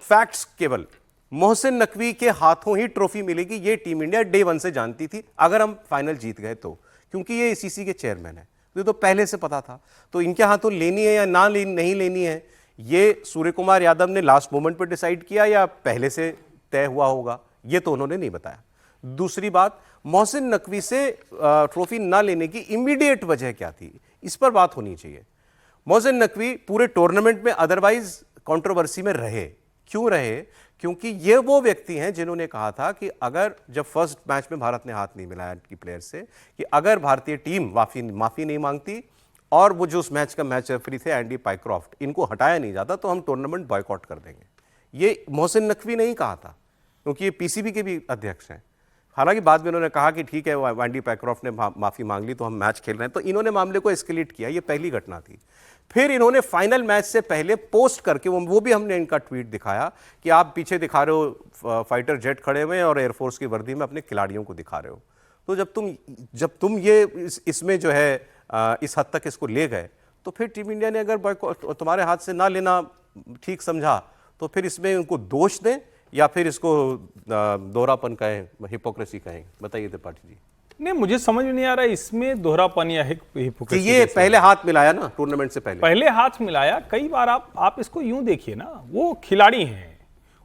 फैक्ट्स केवल मोहसिन नकवी के हाथों ही ट्रॉफी मिलेगी, ये टीम इंडिया डे 1 से जानती थी, अगर हम फाइनल जीत गए तो, क्योंकि ये आईसीसी के चेयरमैन है, तो पहले से पता था। तो इनके हाथों लेनी है या नहीं लेनी है, ये सूर्य कुमार यादव ने लास्ट मोमेंट पर डिसाइड किया या पहले से तय हुआ होगा, ये तो उन्होंने नहीं बताया। दूसरी बात, मोहसिन नकवी से ट्रॉफी ना लेने की इमीडिएट वजह क्या थी, इस पर बात होनी चाहिए। मोहसिन नकवी पूरे टूर्नामेंट में अदरवाइज कंट्रोवर्सी में रहे, क्यों रहे? क्योंकि ये वो व्यक्ति हैं जिन्होंने कहा था कि अगर जब फर्स्ट मैच में भारत ने हाथ नहीं मिलाया की प्लेयर से, कि अगर भारतीय टीम माफी नहीं मांगती और वो जो उस मैच का मैच रेफरी थे एंडी पाइक्रॉफ्ट, इनको हटाया नहीं जाता, तो हम टूर्नामेंट बॉयकॉट कर देंगे। ये मोहसिन नकवी ने ही कहा था, क्योंकि ये पीसीबी के भी अध्यक्ष हैं। हालांकि बाद में उन्होंने कहा कि ठीक है, एंडी पाइक्रॉफ्ट ने माफी मांग ली तो हम मैच खेल रहे हैं, तो इन्होंने मामले को एस्केलेट किया। ये पहली घटना थी। फिर इन्होंने फाइनल मैच से पहले पोस्ट करके, वो भी हमने इनका ट्वीट दिखाया कि आप पीछे दिखा रहे हो फाइटर जेट खड़े हुए और एयरफोर्स की वर्दी में अपने खिलाड़ियों को दिखा रहे हो। तो जब तुम ये इसमें जो है इस हद तक इसको ले गए, तो फिर टीम इंडिया ने अगर तुम्हारे हाथ से ना लेना ठीक समझा, तो फिर इसमें उनको दोष दें या फिर इसको दोहरापन कहें, हिपोक्रेसी कहें? बताइए त्रिपाठी जी। नहीं, मुझे समझ में नहीं आ रहा है इसमें दोहरापन या हिपोक्रेसी। ये पहले हाथ मिलाया ना, टूर्नामेंट से पहले हाथ मिलाया। कई बार आप इसको यूं देखिए ना, वो खिलाड़ी हैं,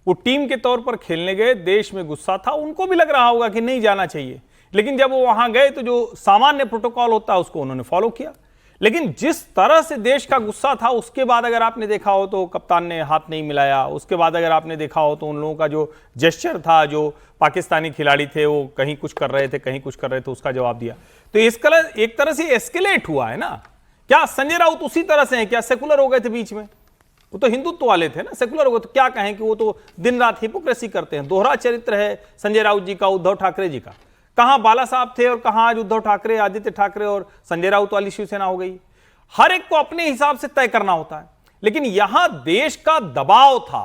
वो टीम के तौर पर खेलने गए, देश में गुस्सा था, उनको भी लग रहा होगा कि नहीं जाना चाहिए, लेकिन जब वो वहां गए तो जो सामान्य प्रोटोकॉल होता है उसको उन्होंने फॉलो किया। लेकिन जिस तरह से देश का गुस्सा था, उसके बाद अगर आपने देखा हो तो कप्तान ने हाथ नहीं मिलाया, उसके बाद अगर आपने देखा हो तो उन लोगों का जो जेस्चर था, जो पाकिस्तानी खिलाड़ी थे वो कहीं कुछ कर रहे थे, कहीं कुछ कर रहे थे, उसका जवाब दिया। तो एक तरह से एस्केलेट हुआ है ना। क्या संजय राउत उसी तरह से हैं? क्या सेकुलर हो गए थे बीच में? वो तो हिंदुत्व वाले थे ना, सेकुलर हो गए तो क्या कहें कि वो तो दिन रात हिपोक्रेसी करते हैं। दोहरा चरित्र है संजय राउत जी का, उद्धव ठाकरे जी का। कहां बाला साहब थे और कहां आज उद्धव ठाकरे, आदित्य ठाकरे और संजय राउत वाली शिवसेना हो गई। हर एक को अपने हिसाब से तय करना होता है, लेकिन यहां देश का दबाव था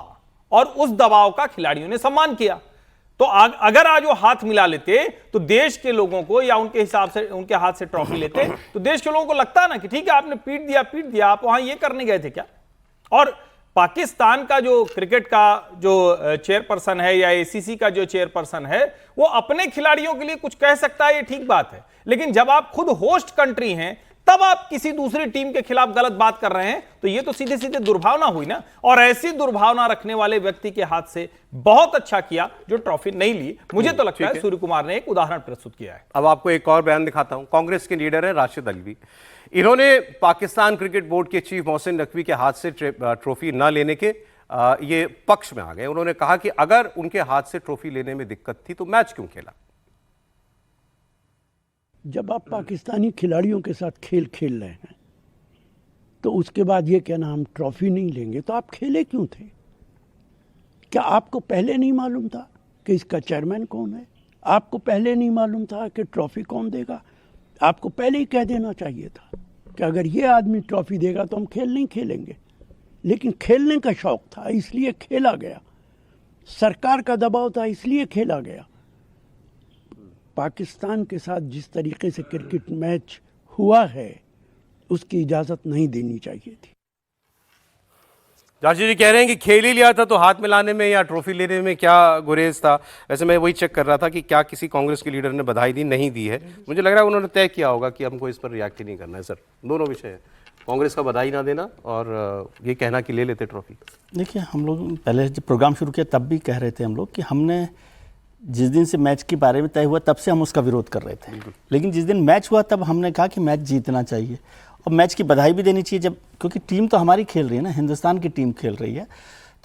और उस दबाव का खिलाड़ियों ने सम्मान किया। तो अगर आज वो हाथ मिला लेते तो देश के लोगों को, या उनके हिसाब से उनके हाथ से ट्रॉफी लेते तो देश के लोगों को लगता ना कि ठीक है आपने पीट दिया, आप वहां ये करने गए थे क्या। और पाकिस्तान का जो क्रिकेट का जो चेयरपर्सन है या एसीसी का जो चेयरपर्सन है, वो अपने खिलाड़ियों के लिए कुछ कह सकता है, ये ठीक बात है, लेकिन जब आप खुद होस्ट कंट्री हैं तब आप किसी दूसरी टीम के खिलाफ गलत बात कर रहे हैं, तो ये तो सीधे सीधे दुर्भावना हुई ना। और ऐसी दुर्भावना रखने वाले व्यक्ति के हाथ से बहुत अच्छा किया जो ट्रॉफी नहीं ली। मुझे तो लगता है सूर्य कुमार ने एक उदाहरण प्रस्तुत किया है। अब आपको एक और बयान दिखाता हूं। कांग्रेस के लीडर हैं राशिद अल्वी। इन्होंने पाकिस्तान क्रिकेट बोर्ड के चीफ मोहसिन नकवी के हाथ से ट्रॉफी न लेने के ये पक्ष में आ गए। उन्होंने कहा कि अगर उनके हाथ से ट्रॉफी लेने में दिक्कत थी तो मैच क्यों खेला। जब आप पाकिस्तानी खिलाड़ियों के साथ खेल खेल रहे हैं तो उसके बाद ये कहना हम ट्रॉफी नहीं लेंगे, तो आप खेले क्यों थे? क्या आपको पहले नहीं मालूम था कि इसका चेयरमैन कौन है? आपको पहले नहीं मालूम था कि ट्रॉफी कौन देगा? आपको पहले ही कह देना चाहिए था कि अगर ये आदमी ट्रॉफी देगा तो हम खेल नहीं खेलेंगे। लेकिन खेलने का शौक था इसलिए खेला गया, सरकार का दबाव था इसलिए खेला गया। पाकिस्तान के साथ जिस तरीके से क्रिकेट मैच हुआ है उसकी इजाज़त नहीं देनी चाहिए थी। राशिद जी कह रहे हैं कि खेल ही लिया था तो हाथ मिलाने में या ट्रॉफी लेने में क्या गुरेज था। वैसे मैं वही चेक कर रहा था कि क्या किसी कांग्रेस के लीडर ने बधाई दी, नहीं दी है। मुझे लग रहा है उन्होंने तय किया होगा कि हमको इस पर रिएक्ट ही नहीं करना है। सर, दोनों विषय है, कांग्रेस का बधाई ना देना और ये कहना कि ले लेते ट्रॉफी। देखिए, हम लोग पहले जब प्रोग्राम शुरू किया तब भी कह रहे थे हम लोग कि हमने जिस दिन से मैच के बारे में तय हुआ तब से हम उसका विरोध कर रहे थे, लेकिन जिस दिन मैच हुआ तब हमने कहा कि मैच जीतना चाहिए और मैच की बधाई भी देनी चाहिए। जब क्योंकि टीम तो हमारी खेल रही है ना, हिंदुस्तान की टीम खेल रही है,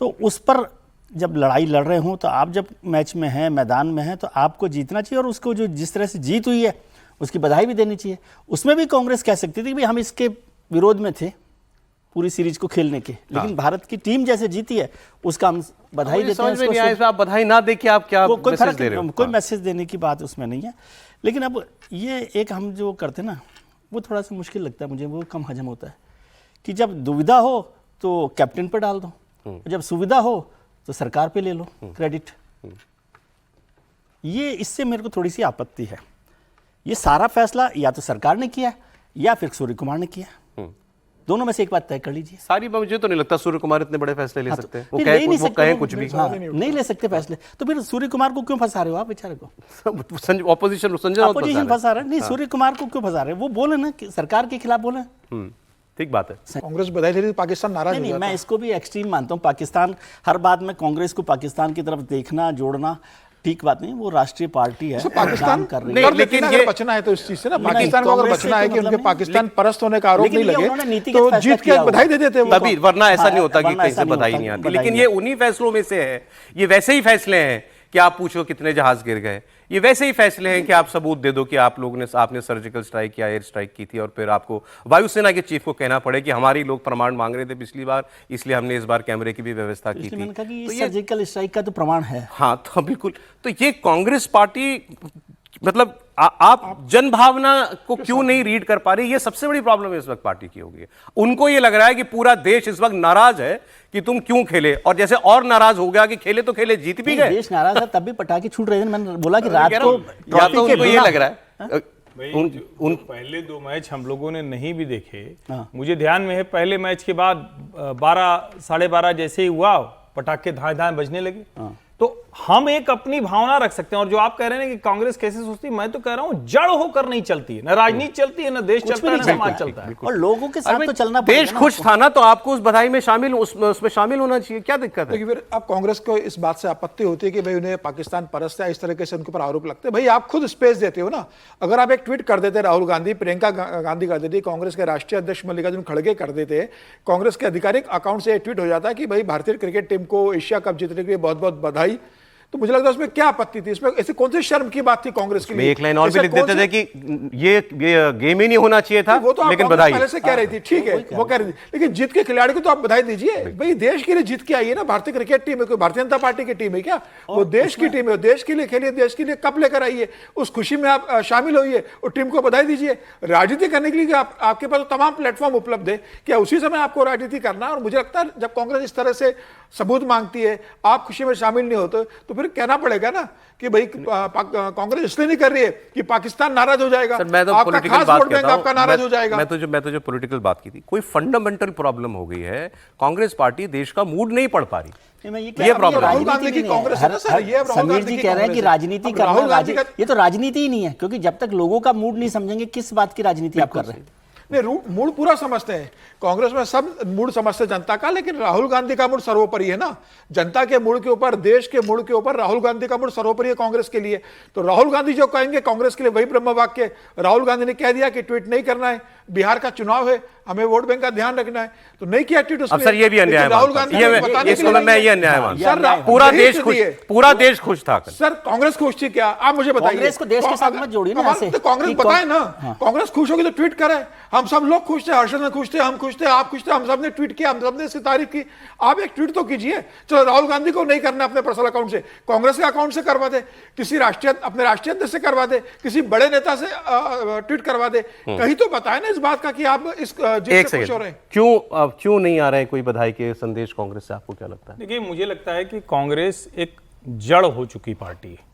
तो उस पर जब लड़ाई लड़ रहे हों तो आप जब मैच में हैं, मैदान में हैं, तो आपको जीतना चाहिए और उसको जो जिस तरह से जीत हुई है उसकी बधाई भी देनी चाहिए। उसमें भी कांग्रेस कह सकती थी कि भाई हम इसके विरोध में थे पूरी सीरीज को खेलने के, लेकिन भारत की टीम जैसे जीती है उसका हम बधाई देते हैं। समझ में नहीं आया, आप बधाई ना दे के आप क्या मैसेज दे रहे हो? कोई मैसेज देने की बात उसमें नहीं है, लेकिन अब ये एक हम जो करते ना वो थोड़ा सा मुश्किल लगता है मुझे, वो कम हजम होता है कि जब दुविधा हो तो कैप्टन पर डाल दो, जब सुविधा हो तो सरकार पे ले लो क्रेडिट। ये इससे मेरे को थोड़ी सी आपत्ति है। ये सारा फैसला या तो सरकार ने किया या फिर सूर्य कुमार ने किया, दोनों में से एक बात तय कर लीजिए। सारी मुझे तो नहीं लगता सूर्य कुमार इतने बड़े फैसले ले सकते हैं। वो कहें कुछ भी नहीं ले सकते फैसले, तो फिर सूर्य कुमार को क्यों फंसा रहे हो आप बेचारे को? ऑपोजिशन फंसा रहे नहीं, सूर्य कुमार को क्यों फंसा रहे? वो बोले ना कि सरकार के खिलाफ बोले, ठीक बात है। कांग्रेस बधाई दे रही थी, पाकिस्तान नाराज नहीं, मैं इसको भी एक्सट्रीम मानता हूँ। पाकिस्तान हर बात में कांग्रेस को पाकिस्तान की तरफ देखना, जोड़ना ठीक बात नहीं। वो राष्ट्रीय पार्टी है, पाकिस्तान कर रही है, है। लेकिन अगर बचना है तो इस चीज से ना, पाकिस्तान को अगर बचना है कि उनके पाकिस्तान परस्त होने का आरोप नहीं लगे तो जीत के बधाई दे देते तभी, वरना ऐसा नहीं होता कि कहीं से बधाई नहीं आती। लेकिन ये उन्हीं फैसलों में से है, ये वैसे ही फैसले हैं कि आप पूछो कितने जहाज गिर गए, ये वैसे ही फैसले हैं कि आप सबूत दे दो कि आप लोगों ने आपने सर्जिकल स्ट्राइक या एयर स्ट्राइक की थी और फिर आपको वायुसेना के चीफ को कहना पड़े कि हमारे लोग प्रमाण मांग रहे थे पिछली बार, इसलिए हमने इस बार कैमरे की भी व्यवस्था की थी। मैंने कहा कि ये सर्जिकल स्ट्राइक का तो प्रमाण है। हाँ, तो बिल्कुल। तो ये कांग्रेस पार्टी मतलब आप जन भावना को क्यों नहीं रीड कर पा रही? ये सबसे बड़ी प्रॉब्लम है इस वक्त पार्टी की होगी। उनको ये लग रहा है कि पूरा देश इस वक्त नाराज है कि तुम क्यों खेले, और जैसे और नाराज हो गया कि खेले तो खेले, जीत भी गए। देश नाराज है तब भी पटाखे छूट रहे थे। मैंने बोला कि रात को या तो उनको ये लग रहा है उन पहले दो मैच हम लोगों ने नहीं भी देखे। मुझे ध्यान में है पहले मैच के बाद 12 साढ़े 12 जैसे ही हुआ पटाखे धाए धाए बजने लगे। तो हम एक अपनी भावना रख सकते हैं, और जो आप कह रहे हैं कि कांग्रेस कैसे सोचती है, मैं तो कह रहा हूं जड़ होकर नहीं चलती है, ना राजनीति चलती है, ना देश चलता है, ना समाज चलता है। और लोगों के साथ तो चलना पड़ेगा। देश खुश था ना, तो आपको उस बधाई में शामिल उसमें शामिल होना चाहिए, क्या दिक्कत है? फिर अब कांग्रेस को इस बात से आपत्ति होती है कि भाई उन्हें पाकिस्तान परस्त है, इस तरीके से उनके ऊपर आरोप लगते हैं। भाई आप खुद स्पेस देते हो ना। अगर आप एक ट्वीट कर देते, राहुल गांधी, प्रियंका गांधी कर देती, कांग्रेस के राष्ट्रीय अध्यक्ष मल्लिकार्जुन खड़गे कर देते, कांग्रेस के आधिकारिक अकाउंट से ट्वीट हो जाता है कि भाई भारतीय क्रिकेट टीम को एशिया कप जीतने के लिए बहुत बहुत बधाई, तो मुझे लगता है उसमें क्या आपत्ति थी, इसमें ऐसी कौन सी शर्म की बात थी कांग्रेस के लिए? एक लाइन और भी ऐसा लिख कौन देते सा- थे कि ये गेम ही नहीं होना चाहिए था, वो तो आप लेकिन कांग्रेस बधाई। पहले से कह रही थी, ठीक है, वो कह रही थी, लेकिन जीत के खिलाड़ी को तो आप बधाई दीजिए भाई, देश के लिए जीत के आई है ना। भारतीय क्रिकेट टीम है, कोई भारतीय जनता पार्टी की टीम है क्या? वो देश की टीम है, देश के लिए खेलिए, देश के लिए कप लेकर आई है, उस खुशी में आप शामिल होइए और टीम को बधाई दीजिए। राजनीति करने के लिए आपके पास तमाम प्लेटफॉर्म उपलब्ध है, क्या उसी समय आपको राजनीति करना है? और मुझे लगता है जब कांग्रेस इस तरह से सबूत मांगती है, आप खुशी में शामिल नहीं होते, तो फिर कहना पड़ेगा ना कि भाई कांग्रेस इसलिए नहीं कर रही है कि पाकिस्तान नाराज हो जाएगा, सर, मैं तो आपका पॉलिटिकल खास बात वोट कहता बैंक हूं, आपका नाराज हो जाएगा। मैं तो जो पॉलिटिकल बात की थी, कोई फंडामेंटल प्रॉब्लम हो गई है, कांग्रेस पार्टी देश का मूड नहीं पढ़ पा रही। ये प्रॉब्लम राहुल गांधी की कांग्रेस है ना सर, ये अब राहुल समीर गांधी जी की कह रहे हैं कि कांग्रेस है। राजनीति अब करना, राहुल गांधी का ये तो राजनीति ही नहीं है, क्योंकि जब तक लोगों का मूड नहीं समझेंगे किस बात की राजनीति आप कर रहे हैं? नहीं, मूड पूरा समझते हैं कांग्रेस में, सब मूड समझते हैं जनता का, लेकिन राहुल गांधी का मूड सर्वोपरि है ना। जनता के मूड के ऊपर, देश के मूड के ऊपर राहुल गांधी का मूड सर्वोपरि है कांग्रेस के लिए। तो राहुल गांधी जो कहेंगे कांग्रेस के लिए वही ब्रह्म वाक्य। राहुल गांधी ने कह दिया कि ट्वीट नहीं करना है, बिहार का चुनाव है, हमें वोट बैंक का ध्यान रखना है, तो नहीं किया ट्वीट। अब सर ये भी अन्याय राहुल मानता हूं। गांधी ये अन्याय मानता हूं। पूरा देश खुश था। सर कांग्रेस खुश थी क्या? आप मुझे बताइए। कांग्रेस को देश के साथ मत जोड़िए ना ऐसे। तो कांग्रेस बताए ना, कांग्रेस खुश होगी तो ट्वीट करे। हम सब लोग खुश थे, हर्षवर्धन खुश थे, हम खुश थे, आप खुश थे, हम सब ने ट्वीट किया, हम सब ने इसकी तारीफ की। आप एक ट्वीट तो कीजिए। चलो राहुल गांधी को नहीं करना अपने पर्सनल अकाउंट से, कांग्रेस के अकाउंट से करवा दे, किसी अपने राष्ट्रीय अध्यक्ष से करवा दे, किसी बड़े नेता से ट्वीट करवा दे। कहीं तो बताए ना इस बात का कि आप इस जीत से खुश हो रहे हैं। क्यों नहीं आ रहे कोई बधाई के संदेश कांग्रेस से? आपको क्या लगता है? देखिए, मुझे लगता है कि कांग्रेस एक जड़ हो चुकी पार्टी है।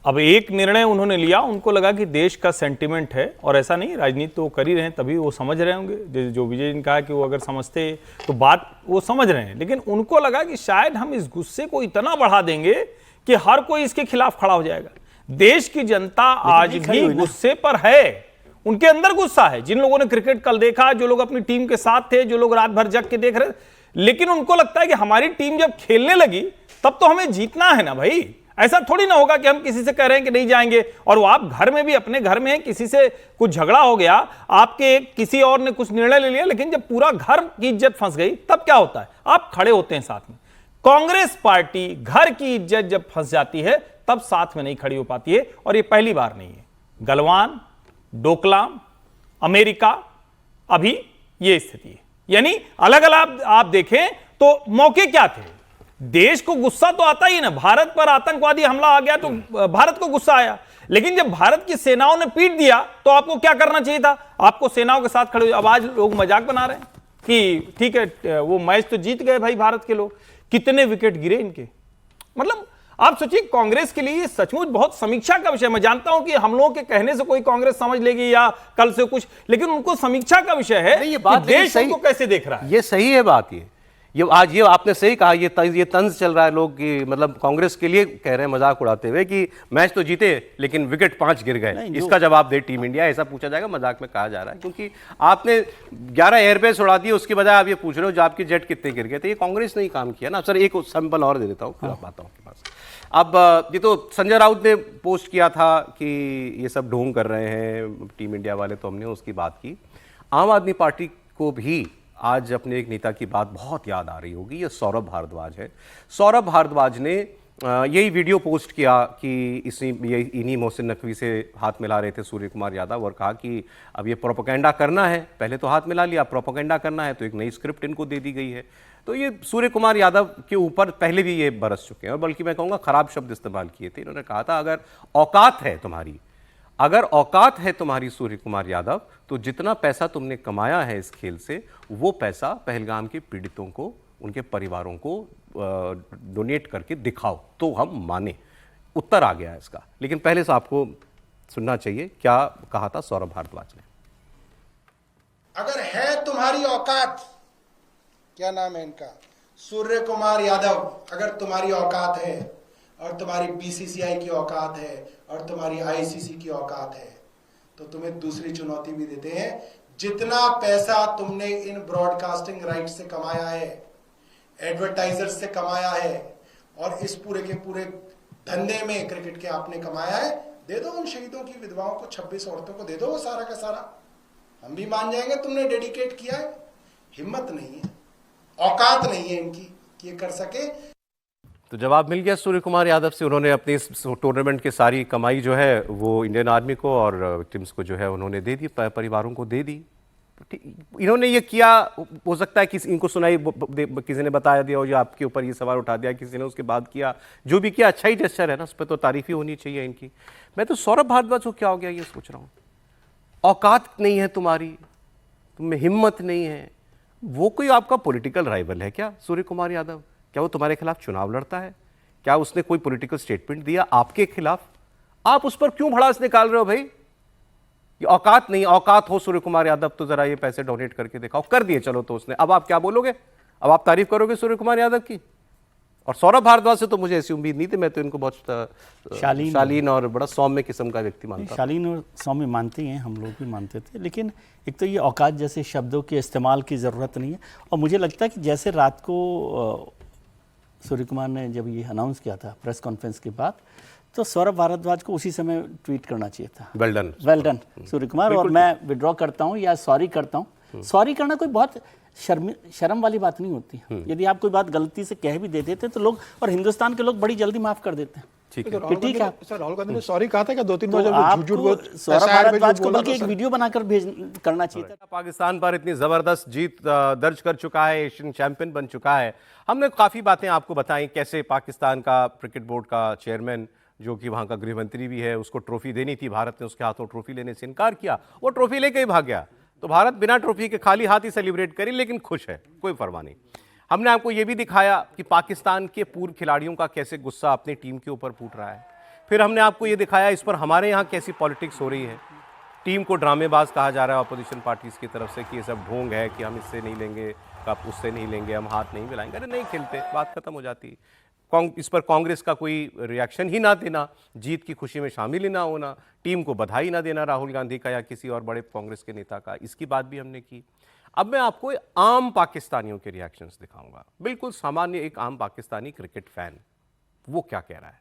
अब एक निर्णय उन्होंने लिया, उनको लगा कि देश का सेंटिमेंट है, और ऐसा नहीं, राजनीति तो कर ही रहे हैं, तभी वो समझ रहे होंगे। जो विजय जी ने कहा कि वो अगर समझते तो बात वो समझ रहे हैं, लेकिन उनको लगा कि शायद हम इस गुस्से को इतना बढ़ा देंगे कि हर कोई इसके खिलाफ खड़ा हो जाएगा। देश की जनता आज भी गुस्से पर है, उनके अंदर गुस्सा है। जिन लोगों ने क्रिकेट कल देखा, जो लोग अपनी टीम के साथ थे, जो लोग रात भर जग के देख रहे, लेकिन उनको लगता है कि हमारी टीम जब खेलने लगी तब तो हमें जीतना है ना भाई। ऐसा थोड़ी ना होगा कि हम किसी से कह रहे हैं कि नहीं जाएंगे, और वो आप घर में भी, अपने घर में किसी से कुछ झगड़ा हो गया, आपके किसी और ने कुछ निर्णय ले लिया, लेकिन जब पूरा घर की इज्जत फंस गई तब क्या होता है? आप खड़े होते हैं साथ में। कांग्रेस पार्टी घर की इज्जत जब फंस जाती है तब साथ में नहीं खड़ी हो पाती है, और ये पहली बार नहीं है। गलवान, डोकलाम, अमेरिका, अभी ये स्थिति है। यानी अलग अलग आप देखें तो मौके क्या थे? देश को गुस्सा तो आता ही ना, भारत पर आतंकवादी हमला आ गया तो भारत को गुस्सा आया, लेकिन जब भारत की सेनाओं ने पीट दिया तो आपको क्या करना चाहिए था? आपको सेनाओं के साथ खड़े। अब आज लोग मजाक बना रहे हैं कि ठीक है, वो मैच तो जीत गए भाई भारत के लोग, कितने विकेट गिरे इनके। मतलब आप सोचिए, कांग्रेस के लिए सचमुच बहुत समीक्षा का विषय। मैं जानता हूं कि हम लोगों के कहने से कोई कांग्रेस समझ लेगी या कल से कुछ, लेकिन उनको समीक्षा का विषय है ये बात कि देश को कैसे देख रहा है। ये सही है बात। ये आज ये आपने सही कहा, ये तंज चल रहा है लोग की, मतलब कांग्रेस के लिए कह रहे हैं मजाक उड़ाते हुए कि मैच तो जीते लेकिन विकेट 5 गिर गए, इसका जवाब दे टीम इंडिया, ऐसा पूछा जाएगा, मजाक में कहा जा रहा है। क्योंकि आपने 11 एयरबेस उड़ा दिए, उसके बजाय आप ये पूछ रहे हो जो आपके जेट कितने गिर गए थे। ये कांग्रेस ने ही काम किया ना। सर एक सैंपल और दे देता हूँ, फिर आप आता हूँ आपके पास। अब ये तो संजय राउत ने पोस्ट किया था कि ये सब ढोंग कर रहे हैं टीम इंडिया वाले, तो हमने उसकी बात की। आम आदमी पार्टी को भी आज अपने एक नेता की बात बहुत याद आ रही होगी, ये सौरभ भारद्वाज है। सौरभ भारद्वाज ने यही वीडियो पोस्ट किया कि इन्हीं मोहसिन नकवी से हाथ मिला रहे थे सूर्य कुमार यादव, और कहा कि अब ये प्रोपेगेंडा करना है, पहले तो हाथ मिला लिया, प्रोपेगेंडा करना है तो एक नई स्क्रिप्ट इनको दे दी गई है। तो ये सूर्य कुमार यादव के ऊपर पहले भी ये बरस चुके हैं, और बल्कि मैं कहूँगा खराब शब्द इस्तेमाल किए थे। इन्होंने कहा था अगर औकात है तुम्हारी सूर्य कुमार यादव, तो जितना पैसा तुमने कमाया है इस खेल से, वो पैसा पहलगाम के पीड़ितों को, उनके परिवारों को डोनेट करके दिखाओ तो हम माने। उत्तर आ गया है इसका, लेकिन पहले से आपको सुनना चाहिए क्या कहा था सौरभ भारद्वाज ने। अगर है तुम्हारी औकात, क्या नाम है इनका, सूर्य कुमार यादव, अगर तुम्हारी औकात है और तुम्हारी बीसीसीआई की औकात है और तुम्हारी आईसीसी की औकात है, तो तुम्हें दूसरी चुनौती भी देते हैं। जितना पैसा तुमने इन ब्रॉडकास्टिंग राइट से कमाया है, एडवर्टाइजर्स से कमाया है, और इस पूरे के पूरे धंधे में क्रिकेट के आपने कमाया है, दे दो उन शहीदों की विधवाओं को, 26 औरतों को दे दो वो सारा का सारा। हम भी मान जाएंगे तुमने डेडिकेट किया है। हिम्मत नहीं है, औकात नहीं है इनकी कि ये कर सके। तो जवाब मिल गया सूर्य कुमार यादव से। उन्होंने अपने इस टूर्नामेंट की सारी कमाई जो है वो इंडियन आर्मी को और विक्टिम्स को जो है उन्होंने दे दी, परिवारों को दे दी। इन्होंने ये किया, हो सकता है किसी इनको सुनाई किसी ने बताया दिया हो या आपके ऊपर ये सवाल उठा दिया किसी ने, उसके बाद किया, जो भी किया अच्छा ही जेस्चर है ना, उस पर तो तारीफ ही होनी चाहिए इनकी। मैं तो सौरभ भारद्वाज को क्या हो गया ये सोच रहा हूँ। औकात नहीं है तुम्हारी, तुम्हें हिम्मत नहीं है। वो कोई आपका पॉलिटिकल राइवल है क्या सूर्य कुमार यादव? क्या वो तुम्हारे खिलाफ चुनाव लड़ता है? क्या उसने कोई पॉलिटिकल स्टेटमेंट दिया आपके खिलाफ? आप उस पर क्यों भड़ास निकाल रहे हो भाई? ये औकात नहीं, औकात हो सूर्य कुमार यादव तो जरा ये पैसे डोनेट करके दिखाओ। कर दिए चलो तो उसने, अब आप क्या बोलोगे? अब आप तारीफ करोगे सूर्य कुमार यादव की? और सौरभ भारद्वाज से तो मुझे ऐसी उम्मीद नहीं थी। मैं तो इनको बहुत शालीन और बड़ा सौम्य किस्म का व्यक्ति मानता हूं। शालीन और सौम्य मानते हैं, हम लोग भी मानते थे, लेकिन एक तो ये औकात जैसे शब्दों के इस्तेमाल की ज़रूरत नहीं है। और मुझे लगता है कि जैसे रात को सूर्य कुमार ने जब ये अनाउंस किया था प्रेस कॉन्फ्रेंस के बाद, तो सौरभ भारद्वाज को उसी समय ट्वीट करना चाहिए था, वेल डन सूर्य कुमार, और मैं विड्रॉ करता हूँ या सॉरी करता हूँ। सॉरी करना कोई बहुत शर्म वाली बात नहीं होती। यदि आप कोई बात गलती से कह भी दे देते तो लोग, और हिंदुस्तान के लोग बड़ी जल्दी माफ कर देते हैं। ठीक है, राहुल गांधी ने सॉरी कहा था क्या 2-3 बार? जब सौरभ भारद्वाज को बल्कि एक वीडियो बनाकर करना चाहिए था। पाकिस्तान पर इतनी जबरदस्त जीत दर्ज कर चुका है, एशियन चैंपियन बन चुका है। हमने काफी बातें आपको बताई, कैसे पाकिस्तान का क्रिकेट बोर्ड का चेयरमैन, जो कि वहां का गृह मंत्री भी है, उसको ट्रॉफी देनी थी, भारत ने उसके हाथों ट्रॉफी लेने से इनकार किया, वो ट्रॉफी लेके ही भाग गया। तो भारत बिना ट्रॉफी के खाली हाथ ही सेलिब्रेट करी, लेकिन खुश है, कोई परवाह नहीं। हमने आपको यह भी दिखाया कि पाकिस्तान के पूर्व खिलाड़ियों का कैसे गुस्सा अपनी टीम के ऊपर फूट रहा है। फिर हमने आपको ये दिखाया इस पर हमारे यहाँ कैसी पॉलिटिक्स हो रही है। टीम को ड्रामेबाज कहा जा रहा है अपोजिशन पार्टीज की तरफ से कि ये सब ढोंग है, कि हम इससे नहीं लेंगे, कप उससे नहीं लेंगे, हम हाथ नहीं मिलाएंगे। अरे नहीं खेलते, बात खत्म हो जाती। इस पर कांग्रेस का कोई रिएक्शन ही ना देना, जीत की खुशी में शामिल ही ना होना, टीम को बधाई ना देना राहुल गांधी का या किसी और बड़े कांग्रेस के नेता का, इसकी बात भी हमने की। अब मैं आपको आम पाकिस्तानियों के रिएक्शंस दिखाऊंगा। बिल्कुल सामान्य एक आम पाकिस्तानी क्रिकेट फैन, वो क्या कह रहा है।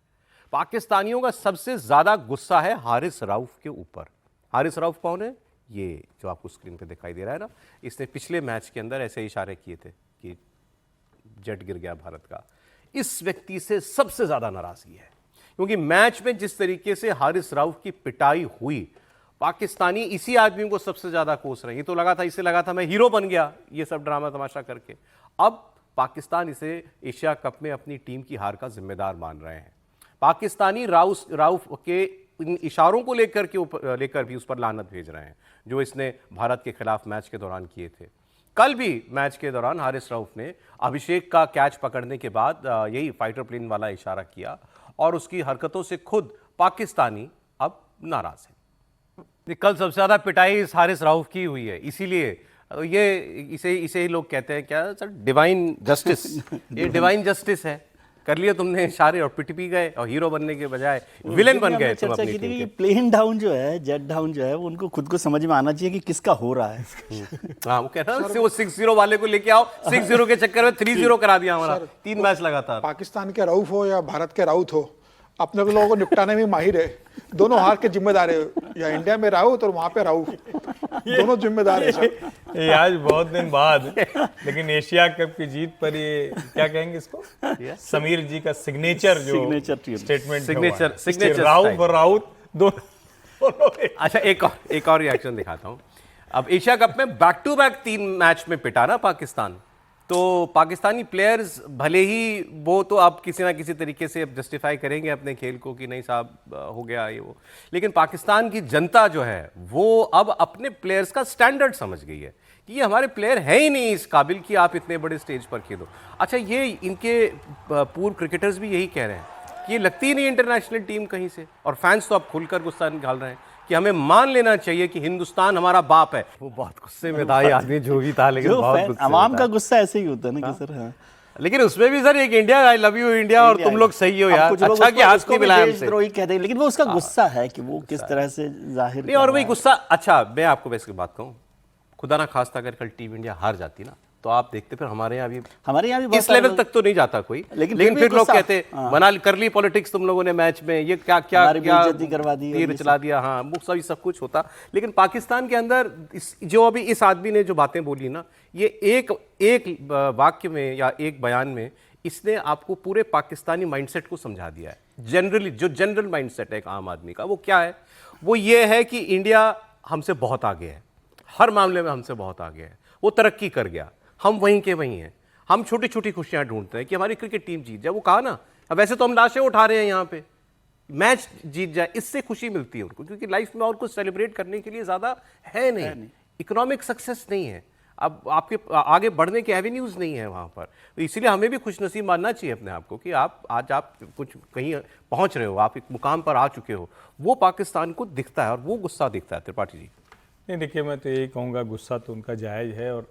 पाकिस्तानियों का सबसे ज्यादा गुस्सा है हारिस रऊफ के ऊपर। हारिस रऊफ कौन है? ये जो आपको स्क्रीन पे दिखाई दे रहा है ना, इसने पिछले मैच के अंदर ऐसे इशारे किए थे कि जेट गिर गया भारत का। इस व्यक्ति से सबसे ज्यादा नाराजगी है, क्योंकि मैच में जिस तरीके से हारिस रऊफ की पिटाई हुई, पाकिस्तानी इसी आदमी को सबसे ज्यादा कोस रहे हैं। तो लगा था, इसे लगा था मैं हीरो बन गया ये सब ड्रामा तमाशा करके। अब पाकिस्तान इसे एशिया कप में अपनी टीम की हार का जिम्मेदार मान रहे हैं। पाकिस्तानी रऊफ के इन इशारों को लेकर भी उस पर लानत भेज रहे हैं, जो इसने भारत के खिलाफ मैच के दौरान किए थे। कल भी मैच के दौरान हारिस रऊफ ने अभिषेक का कैच पकड़ने के बाद यही फाइटर प्लेन वाला इशारा किया, और उसकी हरकतों से खुद पाकिस्तानी अब नाराज है। कल सबसे ज्यादा पिटाई इस हारिस रऊफ की हुई है, इसीलिए ये इसे ही लोग कहते हैं क्या सर, डिवाइन जस्टिस। ये डिवाइन जस्टिस है, कर लिया तुमने इशारे और पिट भी गए, और हीरो बनने के बजाय विलेन बन गए तुम अपनी टीम के। प्लेन डाउन जो है, जेट डाउन जो है, वो उनको खुद को समझ में आना चाहिए कि किसका हो रहा है। हाँ, वो कहता है वो 6-0 वाले को लेके आओ, 6-0 के चक्कर में 3-0 करा दिया हमारा, 3 मैच लगातार। पाकिस्तान के रऊफ हो या भारत के राउत हो, अपने लोगों को निपटाने में माहिर है। दोनों हार के जिम्मेदार है, या इंडिया में राउत और वहां पे राउफ, दोनों जिम्मेदार है। ये आज बहुत दिन बाद, लेकिन एशिया कप की जीत पर ये क्या कहेंगे इसको, समीर जी का सिग्नेचर स्टेटमेंट, सिग्नेचर राउत और राउत दोनों। अच्छा, एक और रिएक्शन दिखाता हूं। अब एशिया कप में बैक टू बैक 3 मैच में पिटा ना पाकिस्तान, तो पाकिस्तानी प्लेयर्स भले ही वो तो आप किसी ना किसी तरीके से जस्टिफाई करेंगे अपने खेल को कि नहीं साहब हो गया ये वो, लेकिन पाकिस्तान की जनता जो है वो अब अपने प्लेयर्स का स्टैंडर्ड समझ गई है कि ये हमारे प्लेयर है ही नहीं इस काबिल कि आप इतने बड़े स्टेज पर खेलो। अच्छा, ये इनके पूर्व क्रिकेटर्स भी यही कह रहे हैं कि ये लगती ही नहीं इंटरनेशनल टीम कहीं से, और फैंस तो अब खुलकर गुस्सा निकाल रहे हैं कि हमें मान लेना चाहिए कि हिंदुस्तान हमारा बाप है। वो बहुत गुस्से में था ये आदमी जो भी था, लेकिन बहुत गुस्से में आवाम का गुस्सा ऐसे ही होता है ना कि सर। हाँ, लेकिन उसमें भी सर एक India, I love you India, और तुम लोग सही हो यार, अच्छा कि हाथ नहीं मिलाया हमसे, देशद्रोही कहते हैं, लेकिन वो उसका गुस्सा है कि वो किस तरह से जाहिर नहीं। और वही गुस्सा, अच्छा मैं आपको वैसे बात कहूँ, खुदा ना खास्ता अगर कल टीम इंडिया हार जाती ना, तो आप देखते फिर हमारे यहाँ भी इस लेवल तक तो नहीं जाता कोई, लेकिन फिर लोग कहते बना कर ली पॉलिटिक्स तुम लोगों ने मैच में, ये क्या क्या करवा दी, तीर चला दिया, हाँ वो सब कुछ होता। लेकिन पाकिस्तान के अंदर जो अभी इस आदमी ने जो बातें बोली ना, ये एक वाक्य में या एक बयान में इसने आपको पूरे पाकिस्तानी माइंडसेट को समझा दिया है। जनरली जो जनरल माइंडसेट है एक आम आदमी का, वो क्या है? वो ये है कि इंडिया हमसे बहुत आगे है, हर मामले में हमसे बहुत आगे है, वो तरक्की कर गया, हम वहीं के वहीं हैं, हम छोटी छोटी खुशियां ढूंढते हैं कि हमारी क्रिकेट टीम जीत जाए। वो कहा ना, अब वैसे तो हम लाशें उठा रहे हैं यहाँ पे, मैच जीत जाए इससे खुशी मिलती है उनको, क्योंकि लाइफ में और कुछ सेलिब्रेट करने के लिए ज़्यादा है नहीं। इकोनॉमिक सक्सेस नहीं है, अब आपके आगे बढ़ने के एवेन्यूज़ नहीं है वहाँ पर, तो इसीलिए हमें भी खुशनसीब मानना चाहिए अपने आप को कि आप आज कुछ कहीं पहुँच रहे हो, आप एक मुकाम पर आ चुके हो। वो पाकिस्तान को दिखता है और वो गुस्सा दिखता है। त्रिपाठी जी नहीं, देखिए मैं तो यही कहूँगा, गुस्सा तो उनका जायज़ है, और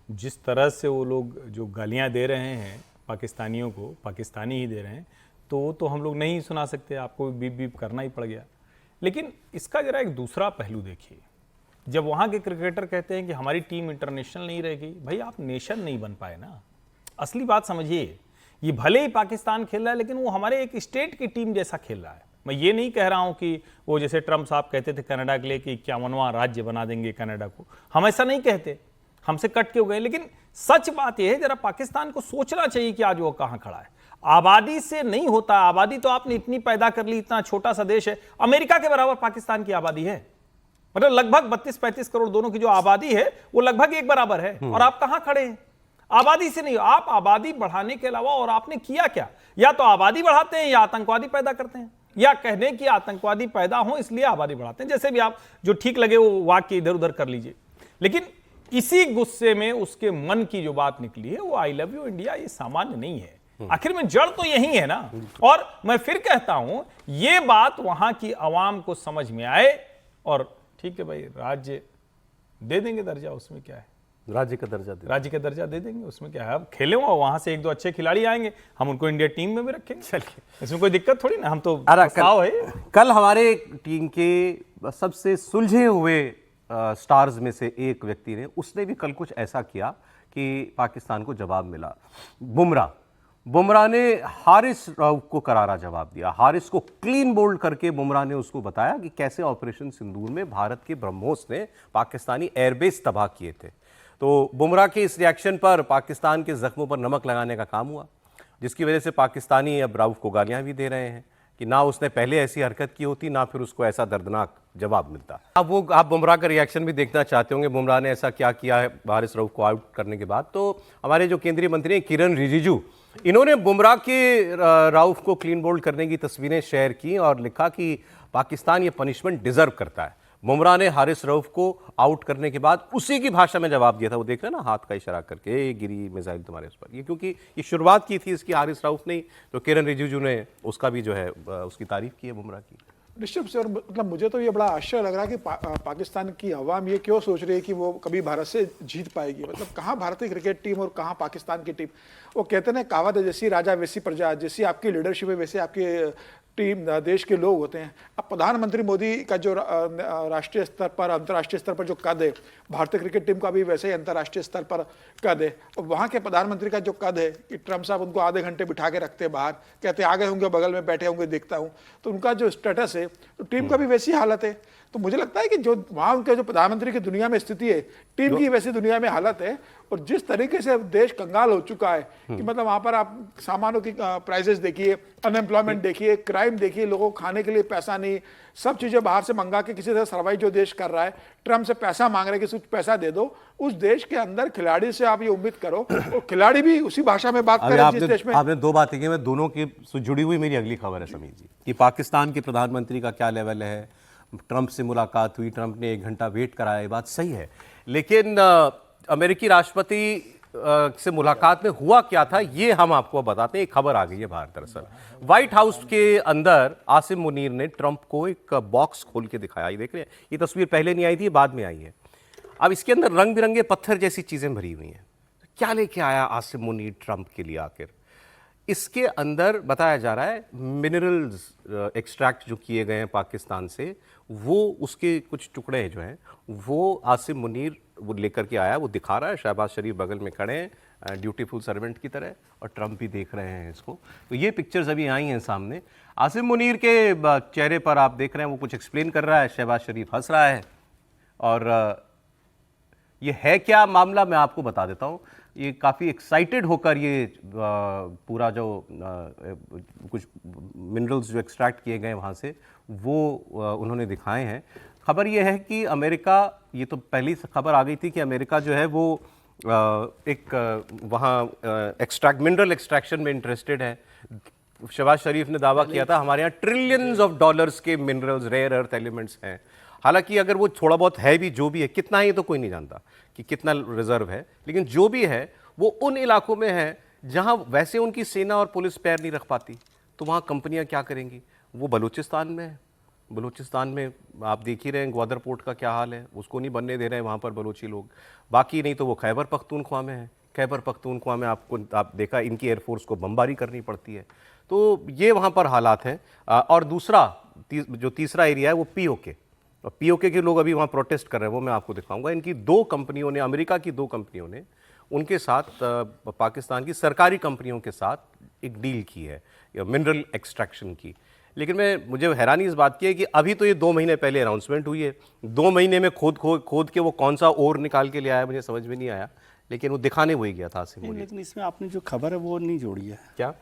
जिस तरह से वो लोग जो गालियाँ दे रहे हैं पाकिस्तानियों को, पाकिस्तानी ही दे रहे हैं, तो वो तो हम लोग नहीं सुना सकते, आपको बीप बीप करना ही पड़ गया। लेकिन इसका ज़रा एक दूसरा पहलू देखिए, जब वहाँ के क्रिकेटर कहते हैं कि हमारी टीम इंटरनेशनल नहीं रहेगी, भाई आप नेशन नहीं बन पाए ना, असली बात समझिए। ये भले ही पाकिस्तान खेल रहा है, लेकिन वो हमारे एक स्टेट की टीम जैसा खेल रहा है। मैं ये नहीं कह रहा हूँ कि वो जैसे ट्रम्प साहब कहते थे कनाडा के लिए कि 51वां राज्य बना देंगे कनाडा को, हम ऐसा नहीं कहते, हमसे कट के हो गए। लेकिन सच बात यह है, जरा पाकिस्तान को सोचना चाहिए कि आज वो कहाँ खड़ा है। आबादी से नहीं होता, आबादी तो आपने इतनी पैदा कर ली, इतना छोटा सा देश है, अमेरिका के बराबर पाकिस्तान की आबादी है, मतलब लगभग 32-35 करोड़ दोनों की जो आबादी है वो लगभग एक बराबर है। और आप कहां खड़े हैं? आबादी से नहीं, आप आबादी बढ़ाने के अलावा और आपने किया क्या? या तो आबादी बढ़ाते हैं या आतंकवादी पैदा करते हैं, या कहने की आतंकवादी पैदा हो इसलिए आबादी बढ़ाते हैं। जैसे भी आप जो ठीक लगे वो वाक्य इधर उधर कर लीजिए। लेकिन इसी गुस्से में उसके मन की जो बात निकली है वो आई लव यू इंडिया, ये सामान्य नहीं है। आखिर में जड़ तो यही है ना। और मैं फिर कहता हूं, ये बात वहां की आवाम को समझ में आए, और ठीक है भाई, राज्य दे देंगे दर्जा, उसमें क्या है, राज्य का दर्जा दे, राज्य का दर्जा दे देंगे, उसमें क्या है। अब खेले हो, वहां से एक दो अच्छे खिलाड़ी आएंगे, हम उनको इंडिया टीम में भी रखेंगे, चलिए इसमें कोई दिक्कत थोड़ी ना। हम तो कल हमारे टीम के सबसे सुलझे हुए स्टार्स में से एक व्यक्ति ने, उसने भी कल कुछ ऐसा किया कि पाकिस्तान को जवाब मिला। बुमराह ने हारिस राउफ को करारा जवाब दिया। हारिस को क्लीन बोल्ड करके बुमराह ने उसको बताया कि कैसे ऑपरेशन सिंदूर में भारत के ब्रह्मोस ने पाकिस्तानी एयरबेस तबाह किए थे। तो बुमराह के इस रिएक्शन पर पाकिस्तान के जख्मों पर नमक लगाने का काम हुआ, जिसकी वजह से पाकिस्तानी अब राउफ को गालियां भी दे रहे हैं कि ना उसने पहले ऐसी हरकत की होती, ना फिर उसको ऐसा दर्दनाक जवाब मिलता। अब आप बुमराह का रिएक्शन भी देखना चाहते होंगे, बुमराह ने ऐसा क्या किया है हारिस राउफ को आउट करने के बाद। तो हमारे जो केंद्रीय मंत्री हैं किरण रिजिजू, इन्होंने बुमराह के राउफ को क्लीन बोल्ड करने की तस्वीरें शेयर की और लिखा कि पाकिस्तान ये पनिशमेंट डिजर्व करता है। बुमराह ने हारिस रऊफ को आउट करने के बाद उसी की भाषा में जवाब दिया था। वो देख रहे हैं ना, हाथ का इशारा करके, गिरी मिसाइल तुम्हारे उस पर। ये क्योंकि ये शुरुआत की थी इसकी हारिस रऊफ ने, तो किरण रिजिजू ने उसका भी जो है उसकी तारीफ की है बुमराह की। निश्चित रूप से। और मतलब मुझे तो ये बड़ा आश्चर्य लग रहा है कि पाकिस्तान की अवाम ये क्यों सोच रही है कि वो कभी भारत से जीत पाएगी। मतलब कहाँ भारतीय क्रिकेट टीम और कहाँ पाकिस्तान की टीम। वो कहते हैं कहावत है, जैसी राजा वैसी प्रजा, जैसी आपकी लीडरशिप है वैसे आपकी टीम, देश के लोग होते हैं। अब प्रधानमंत्री मोदी का जो राष्ट्रीय स्तर पर, अंतर्राष्ट्रीय स्तर पर जो कद है, भारतीय क्रिकेट टीम का भी वैसे ही अंतर्राष्ट्रीय स्तर पर कद है। और वहाँ के प्रधानमंत्री का जो कद है कि ट्रम्प साहब उनको आधे घंटे बिठा के रखते हैं बाहर, कहते हैं आगे होंगे, बगल में बैठे होंगे, देखता हूँ। तो उनका जो स्टेटस है, तो टीम का भी वैसी हालत है। तो मुझे लगता है कि जो वहाँ उनके जो प्रधानमंत्री की दुनिया में स्थिति है, टीम की वैसी दुनिया में हालत है। और जिस तरीके से देश कंगाल हो चुका है कि मतलब वहाँ पर आप सामानों की प्राइसेस देखिए, अनएम्प्लॉयमेंट देखिए, क्राइम देखिए, लोगों को खाने के लिए पैसा नहीं, सब चीज़ें बाहर से मंगा के किसी तरह सर्वाइव जो देश कर रहा है, ट्रम्प से पैसा मांग रहे कि कुछ पैसा दे दो। उस देश के अंदर खिलाड़ी से आप ये उम्मीद करो और खिलाड़ी भी उसी भाषा में बात करें जिस देश में। आपने दो बातें की, मैं दोनों की जुड़ी हुई मेरी अगली खबर है समीर जी, कि पाकिस्तान के प्रधानमंत्री का क्या लेवल है। ट्रंप से मुलाकात हुई, ट्रंप ने 1 घंटा वेट कराया, ये बात सही है। लेकिन अमेरिकी राष्ट्रपति से मुलाकात में हुआ क्या था, ये हम आपको बताते हैं। एक खबर आ गई है बाहर। दरअसल व्हाइट हाउस के अंदर आसिम मुनीर ने ट्रंप को एक बॉक्स खोल के दिखाया। ये देख रहे हैं, ये तस्वीर पहले नहीं आई थी, बाद में आई है। अब इसके अंदर रंग बिरंगे पत्थर जैसी चीजें भरी हुई हैं। क्या लेके आया आसिम मुनीर ट्रंप के लिए आखिर? इसके अंदर बताया जा रहा है मिनरल्स एक्सट्रैक्ट जो किए गए हैं पाकिस्तान से, वो उसके कुछ टुकड़े जो हैं वो आसिम मुनीर वो लेकर के आया। वो दिखा रहा है, शहबाज शरीफ बगल में खड़े हैं ड्यूटीफुल सर्वेंट की तरह, और ट्रंप भी देख रहे हैं इसको। तो ये पिक्चर्स अभी आई हैं सामने। आसिम मुनीर के चेहरे पर आप देख रहे हैं वो कुछ एक्सप्लेन कर रहा है, शहबाज शरीफ हंस रहा है। और ये है क्या मामला, मैं आपको बता देता हूँ। ये काफ़ी एक्साइटेड होकर ये पूरा जो कुछ मिनरल्स जो एक्सट्रैक्ट किए गए वहाँ से वो उन्होंने दिखाए हैं। खबर ये है कि अमेरिका, ये तो पहली खबर आ गई थी कि अमेरिका जो है वो एक वहाँ मिनरल एक्सट्रैक्शन में इंटरेस्टेड है। शहबाज शरीफ ने दावा किया था हमारे यहाँ ट्रिलियंस ऑफ डॉलर्स के मिनरल्स, रेयर अर्थ एलिमेंट्स हैं। हालांकि अगर वो थोड़ा बहुत है भी, जो भी है, कितना है ये तो कोई नहीं जानता कि कितना रिजर्व है, लेकिन जो भी है वो उन इलाकों में है जहां वैसे उनकी सेना और पुलिस पैर नहीं रख पाती। तो वहाँ कंपनियां क्या करेंगी? वो बलूचिस्तान में है। बलूचिस्तान में आप देख ही रहे हैं ग्वादर पोर्ट का क्या हाल है, उसको नहीं बनने दे रहे हैं वहाँ पर बलूची लोग। बाकी नहीं तो वो खैबर पख्तूनख्वा में है। खैबर पख्तूनख्वा में आप देखा इनकी एयरफोर्स को बमबारी करनी पड़ती है। तो ये वहाँ पर हालात हैं। और दूसरा जो तीसरा एरिया है वो पीओके, और पीओके के लोग अभी वहाँ प्रोटेस्ट कर रहे हैं, वो मैं आपको दिखाऊंगा। इनकी 2 कंपनियों ने, अमेरिका की 2 कंपनियों ने उनके साथ पाकिस्तान की सरकारी कंपनियों के साथ एक डील की है मिनरल एक्सट्रैक्शन की। लेकिन मुझे हैरानी इस बात की है कि अभी तो ये 2 महीने पहले अनाउंसमेंट हुई है, 2 महीने में खोद के वो कौन सा और निकाल के ले आया मुझे समझ में नहीं आया, लेकिन वो दिखाने वही गया था आसिम मुनीर। लेकिन इसमें आपने जो खबर है वो नहीं जोड़ी है। क्या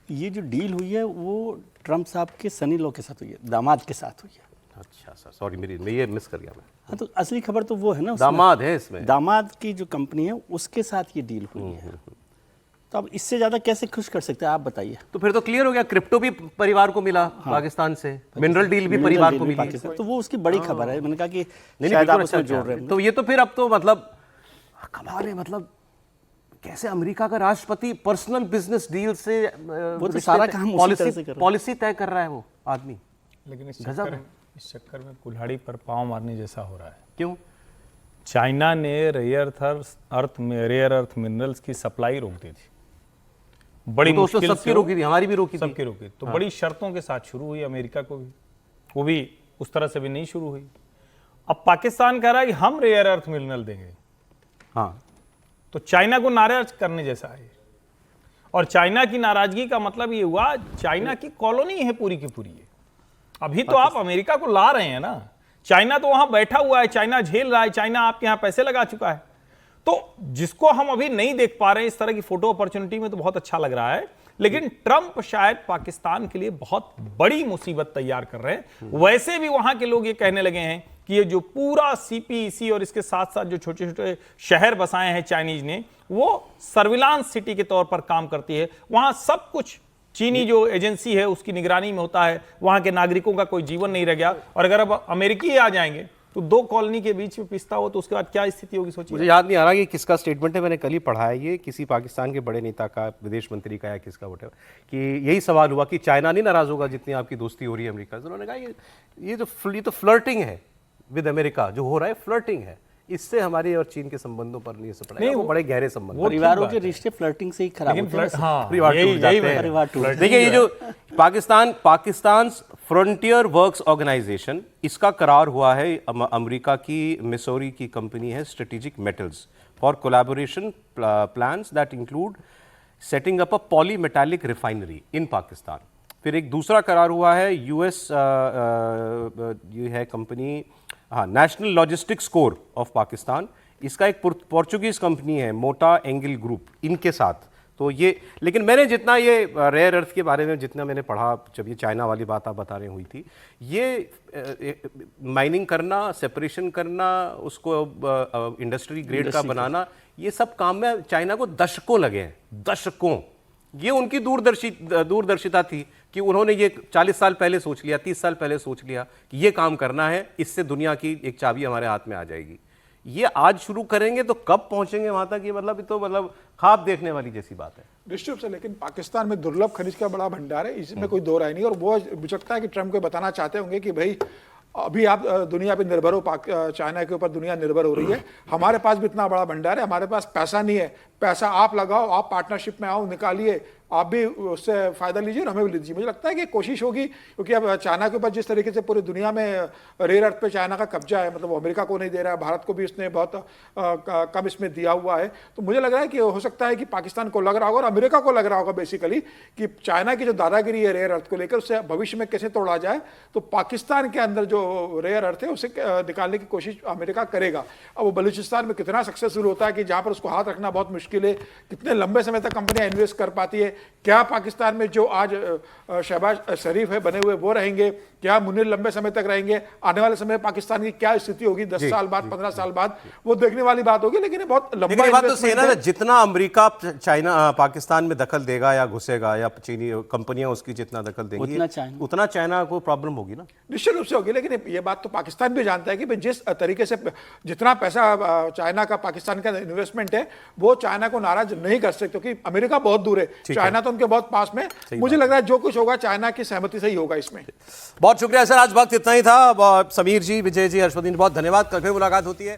ये जो डील हुई है वो ट्रम्प साहब के सनी लो के साथ हुई है, दामाद के साथ हुई है। अच्छा सर, सॉरी मैं ये मिस कर गया मैं। हाँ, तो असली खबर तो वो है ना, दामाद है इसमें, दामाद की जो कंपनी है उसके साथ ये डील हुई है। तो अब इससे ज्यादा कैसे खुश कर सकते हैं आप बताइए। तो फिर तो क्लियर हो गया, क्रिप्टो भी परिवार को मिला पाकिस्तान से, मिनरल डील भी परिवार को मिली। तो वो उसकी बड़ी खबर है, मैंने कहा कि शायद आप उसमें जोड़ रहे हैं। तो ये तो फिर अब तो मतलब कमाल है, मतलब कैसे अमेरिका का राष्ट्रपति पर्सनल बिजनेस डील से वो तो सारा काम उसी तरह से कर रहा है। पॉलिसी तय कर रहा है वो आदमी। लेकिन इस चक्कर में कुल्हाड़ी पर पांव मारने जैसा हो रहा है। क्यों? चाइना ने रेयर अर्थ मिनरल्स की सप्लाई रोक दी थी, बड़ी मुश्किल से सबकी रोकी थी, हमारी भी रोकी थी, सबकी रोकी। तो बड़ी शर्तों के साथ शुरू हुई, अमेरिका को भी, वो भी उस तरह से भी नहीं शुरू हुई। अब पाकिस्तान कह रहा है कि हम रेयर अर्थ मिनरल देंगे। हाँ, तो चाइना को नाराज करने जैसा है। और चाइना की नाराजगी का मतलब ये हुआ, चाइना की कॉलोनी है पूरी की पूरी। अभी तो आप अमेरिका को ला रहे हैं ना, चाइना तो वहां बैठा हुआ है, चाइना झेल रहा है, चाइना आपके यहां पैसे लगा चुका है। तो जिसको हम अभी नहीं देख पा रहे हैं इस तरह की फोटो अपॉर्चुनिटी में, तो बहुत अच्छा लग रहा है। लेकिन ट्रंप शायद पाकिस्तान के लिए बहुत बड़ी मुसीबत तैयार कर रहे हैं। वैसे भी वहां के लोग ये कहने लगे हैं कि ये जो पूरा सीपीईसी और इसके साथ साथ जो छोटे छोटे शहर बसाए हैं चाइनीज ने, वो सर्विलांस सिटी के तौर पर काम करती है। वहां सब कुछ चीनी जो एजेंसी है उसकी निगरानी में होता है, वहां के नागरिकों का कोई जीवन नहीं रह गया। और अगर अब अमेरिकी आ जाएंगे तो 2 कॉलोनी के बीच में पिसता हो तो उसके बाद क्या स्थिति होगी सोचिए। मुझे याद नहीं आ रहा कि किसका स्टेटमेंट है, मैंने कल ही पढ़ा है, ये किसी पाकिस्तान के बड़े नेता का, विदेश मंत्री का या किसका, वोट कि यही सवाल हुआ कि चाइना नहीं नाराज होगा जितनी आपकी दोस्ती हो रही है अमेरिका से। उन्होंने कहा ये तो फ्लर्टिंग है विद अमेरिका, जो हो रहा है फ्लर्टिंग है, इससे हमारे और चीन के संबंधों पर नहीं असर पड़ेगा। वो बड़े गहरे संबंध, परिवारों के रिश्ते फ्लर्टिंग से ही खराब होते हैं। परिवार टूट जाते हैं। देखिए ये जो पाकिस्तान फ्रंटियर वर्क्स ऑर्गेनाइजेशन, इसका करार हुआ है अमेरिका की मिसौरी की कंपनी है strategic metals for collaboration plans that include setting up a polymetallic refinery इन पाकिस्तान। फिर एक दूसरा करार हुआ है यूएस, ये है कंपनी, हाँ, national logistics core of Pakistan, इसका एक पोर्चुगीज कंपनी है मोटा एंगल ग्रुप, इनके साथ। तो ये, लेकिन मैंने जितना ये रेयर अर्थ के बारे में जितना मैंने पढ़ा, जब ये चाइना वाली बात आप बता रहे हुई थी, ये माइनिंग करना, सेपरेशन करना, उसको इंडस्ट्री ग्रेड का बनाना, ये सब काम में चाइना को दशकों लगे हैं, दशकों। ये उनकी दूरदर्शिता थी कि उन्होंने ये 40 साल पहले सोच लिया, 30 साल पहले सोच लिया कि ये काम करना है, इससे दुनिया की एक चाबी हमारे हाथ में आ जाएगी। ये आज शुरू करेंगे तो कब पहुंचेंगे वहां तक, ये मतलब ख्वाब देखने वाली जैसी बात है निश्चित रूप से। लेकिन पाकिस्तान में दुर्लभ खनिज का बड़ा भंडार है, इसमें कोई दो राय नहीं। और वो मुझे लगता है कि ट्रंप को बताना चाहते होंगे कि भाई अभी आप दुनिया पे निर्भर हो, चाइना के ऊपर दुनिया निर्भर हो रही है, हमारे पास भी इतना बड़ा भंडार है, हमारे पास पैसा नहीं है, पैसा आप लगाओ, आप पार्टनरशिप में आओ, निकालिए, आप भी उससे फायदा लीजिए और हमें भी लीजिए। मुझे लगता है कि कोशिश होगी, क्योंकि अब चाइना के ऊपर जिस तरीके से पूरी दुनिया में रेयर अर्थ पे चाइना का कब्जा है, मतलब वो अमेरिका को नहीं दे रहा है, भारत को भी उसने बहुत कम इसमें दिया हुआ है। तो मुझे लग रहा है कि हो सकता है कि पाकिस्तान को लग रहा होगा और अमेरिका को लग रहा होगा बेसिकली कि चाइना की जो दादागिरी है रेयर अर्थ को लेकर, उससे भविष्य में कैसे तोड़ा जाए। तो पाकिस्तान के अंदर जो रेयर अर्थ है उसे निकालने की कोशिश अमेरिका करेगा। अब वो बलूचिस्तान में कितना सक्सेसफुल होता है कि जहाँ पर उसको हाथ रखना बहुत मुश्किल मुश्किल है, कितने लंबे समय तक कंपनियां इन्वेस्ट कर पाती है, क्या पाकिस्तान में जो आज शहबाज शरीफ है बने हुए वो रहेंगे, क्या मुनीर लंबे समय तक रहेंगे, आने वाले समय पाकिस्तान की क्या स्थिति होगी 10 साल बाद 15 साल बाद, वो देखने वाली बात होगी। लेकिन ये बहुत लेकिन लंबा ये बात तो सही है investment ना, है। जितना अमेरिका चाइना पाकिस्तान में दखल देगा या घुसेगा या चीनी कंपनियां उसकी जितना दखल देंगी उतना चाइना को प्रॉब्लम होगी ना। निश्चित रूप से होगी, लेकिन ये बात तो पाकिस्तान भी जानता है कि भाई जिस तरीके से जितना पैसा चाइना का पाकिस्तान का इन्वेस्टमेंट है वो चाइना को नाराज नहीं कर सकते, क्योंकि अमेरिका बहुत दूर है, चाइना तो उनके बहुत पास में। मुझे लग रहा है जो कुछ होगा चाइना की सहमति से ही होगा इसमें। बहुत शुक्रिया सर, आज वक्त इतना ही था। समीर जी, विजय जी, हर्षवर्धन, बहुत धन्यवाद। कल फिर मुलाकात होती है।